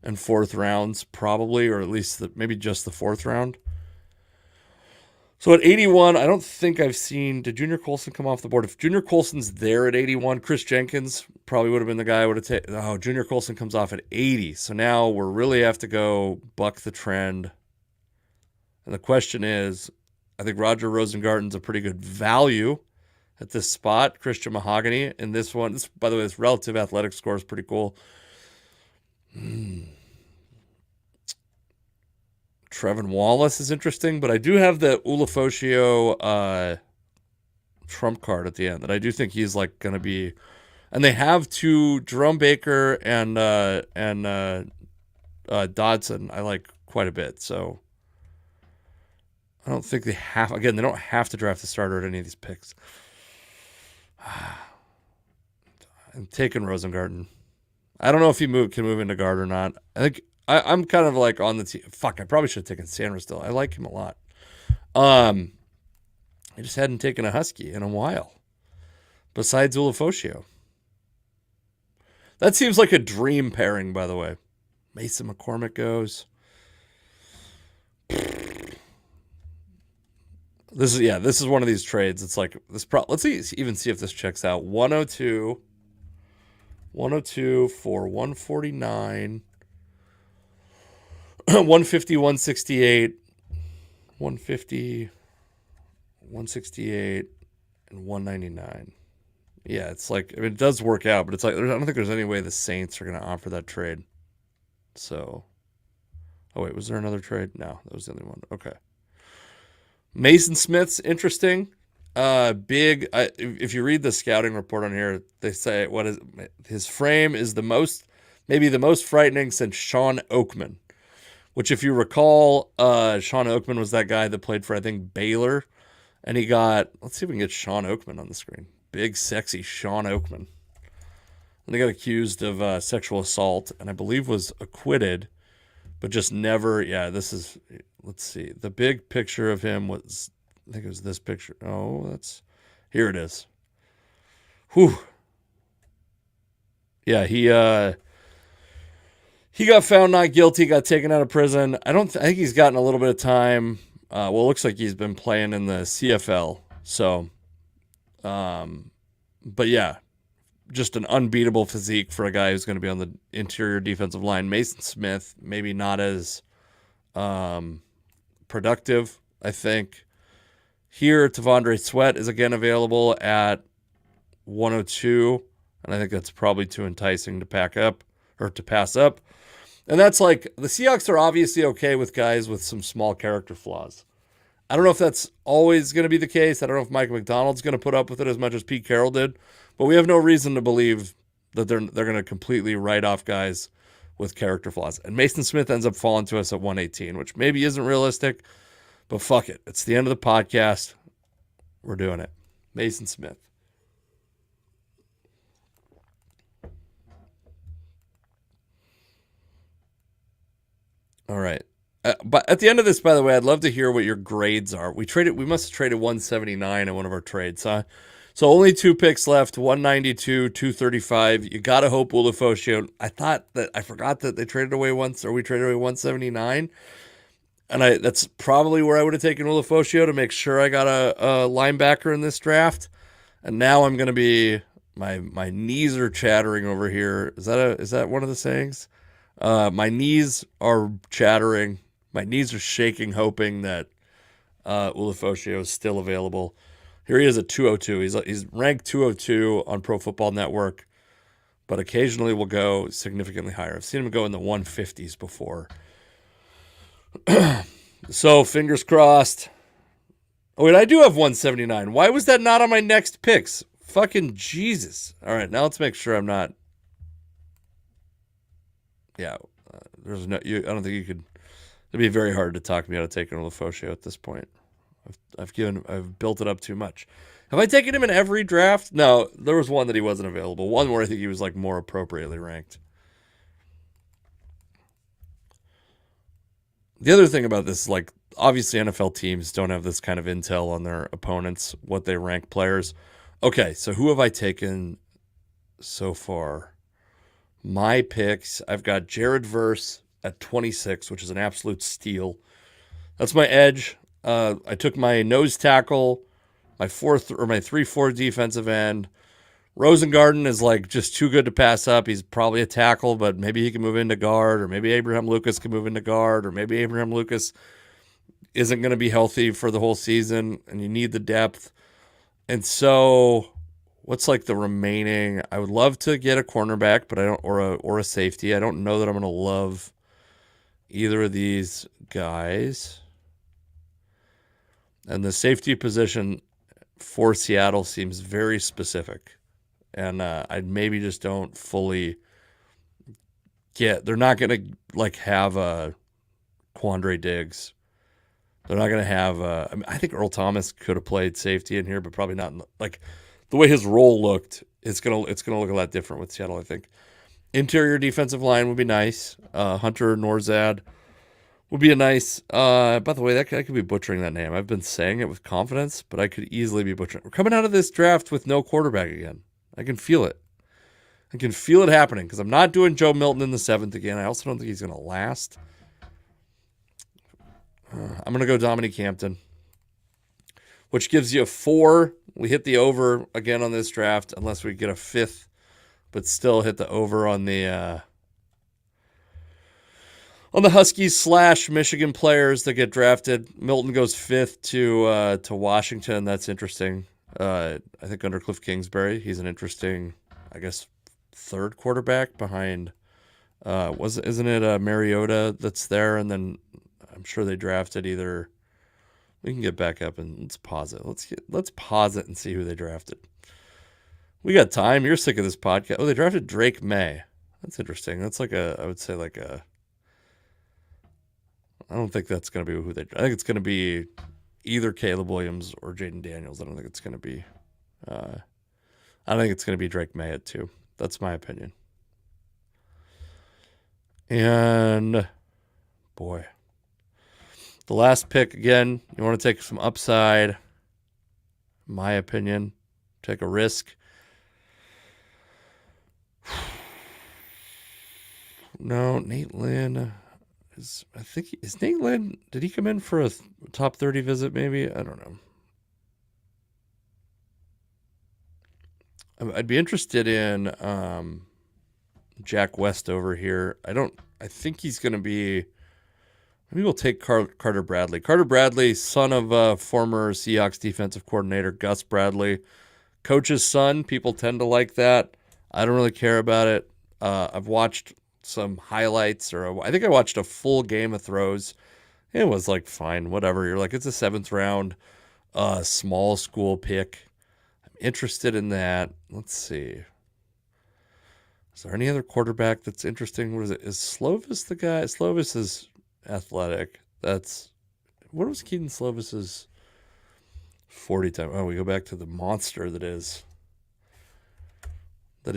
and fourth rounds, probably, or at least maybe just the fourth round. So at 81, I don't think I've seen, did Junior Colson come off the board? If Junior Colson's there at 81, Chris Jenkins probably would have been the guy I would have taken. Oh, Junior Colson comes off at 80. So now we really have to go buck the trend. And the question is, I think Roger Rosengarten's a pretty good value at this spot. Christian Mahogany in this one. By the way, this relative athletic score is pretty cool. Trevin Wallace is interesting, but I do have the Ulofoshio trump card at the end that I do think he's like going to be. And they have Jerome Baker and Dodson I like quite a bit. So I don't think they don't have to draft a starter at any of these picks. I'm taking Rosengarten. I don't know if he can move into guard or not. I think I'm kind of like on the team. Fuck, I probably should have taken Sanders still. I like him a lot. I just hadn't taken a Husky in a while. Besides Ulofoshio. That seems like a dream pairing, by the way. Mason McCormick goes. This is one of these trades. It's like this. Let's even see if this checks out. 102 for 149. 150, 168, 150, 168, and 199. Yeah, it's like, it does work out, but it's like, I don't think there's any way the Saints are going to offer that trade. So, oh wait, was there another trade? No, that was the only one. Okay. Mason Smith's interesting. If you read the scouting report on here, they say his frame is maybe the most frightening since Sean Oakman. Which, if you recall, Sean Oakman was that guy that played for, I think, Baylor. And let's see if we can get Sean Oakman on the screen. Big, sexy Sean Oakman. And they got accused of sexual assault and I believe was acquitted, but just never, let's see. The big picture of him was, I think it was this picture. Oh, here it is. Whew. Yeah, He got found not guilty, got taken out of prison. I think he's gotten a little bit of time. Well, it looks like he's been playing in the CFL. So, but yeah, just an unbeatable physique for a guy who's going to be on the interior defensive line. Mason Smith, maybe not as productive, I think. Here, Tavondre Sweat is again available at 102, and I think that's probably too enticing to pass up. And that's like, the Seahawks are obviously okay with guys with some small character flaws. I don't know if that's always going to be the case. I don't know if Mike McDonald's going to put up with it as much as Pete Carroll did, but we have no reason to believe that they're going to completely write off guys with character flaws. And Mason Smith ends up falling to us at 118, which maybe isn't realistic, but fuck it. It's the end of the podcast. We're doing it. Mason Smith. All right. But at the end of this, by the way, I'd love to hear what your grades are. We must have traded 179 in one of our trades, huh? So only 2 picks left, 192, 235. You got to hope Ulofoshio. I forgot that they traded away once, or we traded away 179. And that's probably where I would have taken Ulofoshio to make sure I got a linebacker in this draft. And now I'm going to be, my knees are chattering over here. Is that one of the sayings? My knees are chattering. My knees are shaking, hoping that Ulofoshio is still available. Here he is at 202. He's ranked 202 on Pro Football Network, but occasionally will go significantly higher. I've seen him go in the 150s before. So fingers crossed. Oh wait, I do have 179. Why was that not on my next picks? Fucking Jesus. All right, now let's make sure I'm not. Yeah, there's no. I don't think you could. It'd be very hard to talk me out of taking Ulofoshio at this point. I've built it up too much. Have I taken him in every draft? No, there was one that he wasn't available. One where I think he was like more appropriately ranked. The other thing about this is, like, obviously NFL teams don't have this kind of intel on their opponents, what they rank players. Okay, so who have I taken so far? My picks, I've got Jared Verse at 26, which is an absolute steal. That's my edge. I took my nose tackle, my 3-4 defensive end. Rosengarten is like just too good to pass up. He's probably a tackle, but maybe he can move into guard, or maybe Abraham Lucas can move into guard, or maybe Abraham Lucas isn't going to be healthy for the whole season, and you need the depth. And so, what's like the remaining? I would love to get a cornerback, but I don't, or a safety. I don't know that I'm going to love either of these guys. And the safety position for Seattle seems very specific. And I maybe just don't fully get. They're not going to like have a Quandre Diggs. They're not going to have. I think Earl Thomas could have played safety in here, but probably not. Like the way his role looked, it's gonna look a lot different with Seattle. I think interior defensive line would be nice. Hunter Norzad would be a nice. By the way, I could be butchering that name. I've been saying it with confidence, but I could easily be butchering. We're coming out of this draft with no quarterback again. I can feel it. I can feel it happening because I'm not doing Joe Milton in the 7th again. I also don't think he's going to last. I'm going to go Dominique Hampton, which gives you a 4. We hit the over again on this draft unless we get a 5th, but still hit the over on the Huskies / Michigan players that get drafted. Milton goes 5th to Washington. That's interesting. I think under Cliff Kingsbury, he's an interesting, I guess, 3rd quarterback behind. Isn't it Mariota that's there? And then I'm sure they drafted either. We can get back up and let's pause it. Let's pause it and see who they drafted. We got time. You're sick of this podcast. Oh, they drafted Drake May. That's interesting. That's like I would say like a. I don't think that's going to be who they. I think it's going to be either Caleb Williams or Jaden Daniels. I don't think it's going to be. I don't think it's going to be Drake May at 2. That's my opinion. And boy, the last pick again. You want to take some upside. My opinion, take a risk. No, Nate Lynn is Nate Lynn, did he come in for a top 30 visit maybe? I don't know. I'd be interested in Jack West over here. I think he's going to be, maybe we'll take Carter Bradley. Carter Bradley, son of former Seahawks defensive coordinator Gus Bradley. Coach's son, people tend to like that. I don't really care about it. I've watched some highlights, or I think I watched a full game of throws. It was like fine, whatever. You're like, it's a 7th round, small school pick. I'm interested in that. Let's see. Is there any other quarterback that's interesting? What is it? Is Slovis the guy? Slovis is athletic. What was Keaton Slovis's 40 time? Oh, we go back to the monster that is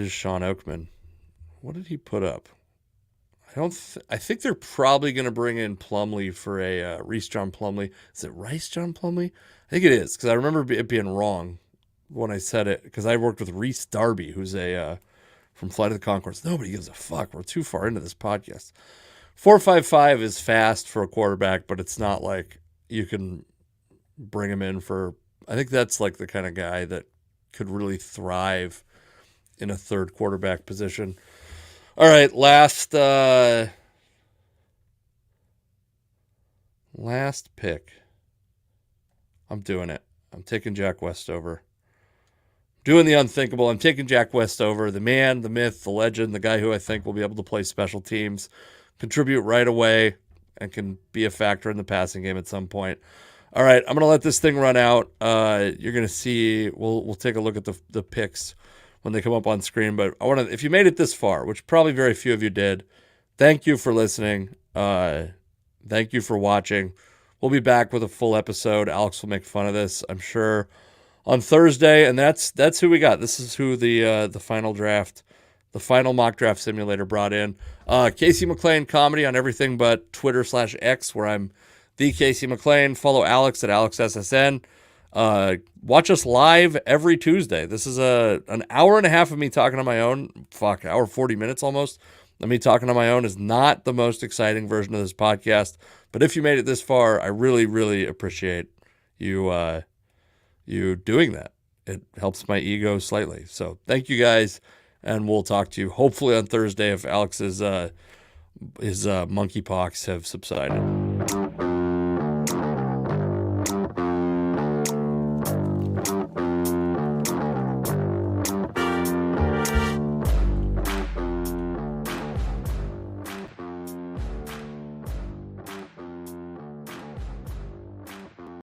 Sean Oakman. What did he put up? I think they're probably going to bring in Plumlee for a Reese John Plumlee. Is it Rice John Plumlee? I think it is, because I remember it being wrong when I said it, because I worked with Reese Darby, who's from Flight of the Conchords. Nobody gives a fuck. We're too far into this podcast. 4.55 is fast for a quarterback, but it's not like you can bring him in for. I think that's like the kind of guy that could really thrive in a third quarterback position. All right, last pick. I'm doing it. I'm taking Jack West over. Doing the unthinkable. I'm taking Jack West over. The man, the myth, the legend, the guy who I think will be able to play special teams, contribute right away, and can be a factor in the passing game at some point. All right, I'm going to let this thing run out. You're going to see, we'll take a look at the picks when they come up on screen. But if you made it this far, which probably very few of you did, thank you for listening. Thank you for watching. We'll be back with a full episode. Alex will make fun of this, I'm sure, on Thursday. And that's who we got. This is who the final draft, the final mock draft simulator brought in. Casey McLean comedy on everything but Twitter/X, where I'm the Casey McLean. Follow Alex at AlexSSN. Watch us live every Tuesday. This is an hour and a half of me talking on my own. Hour 40 minutes almost. Me talking on my own is not the most exciting version of this podcast. But if you made it this far, I really, really appreciate you doing that. It helps my ego slightly. So thank you guys, and we'll talk to you hopefully on Thursday if Alex's his monkeypox have subsided.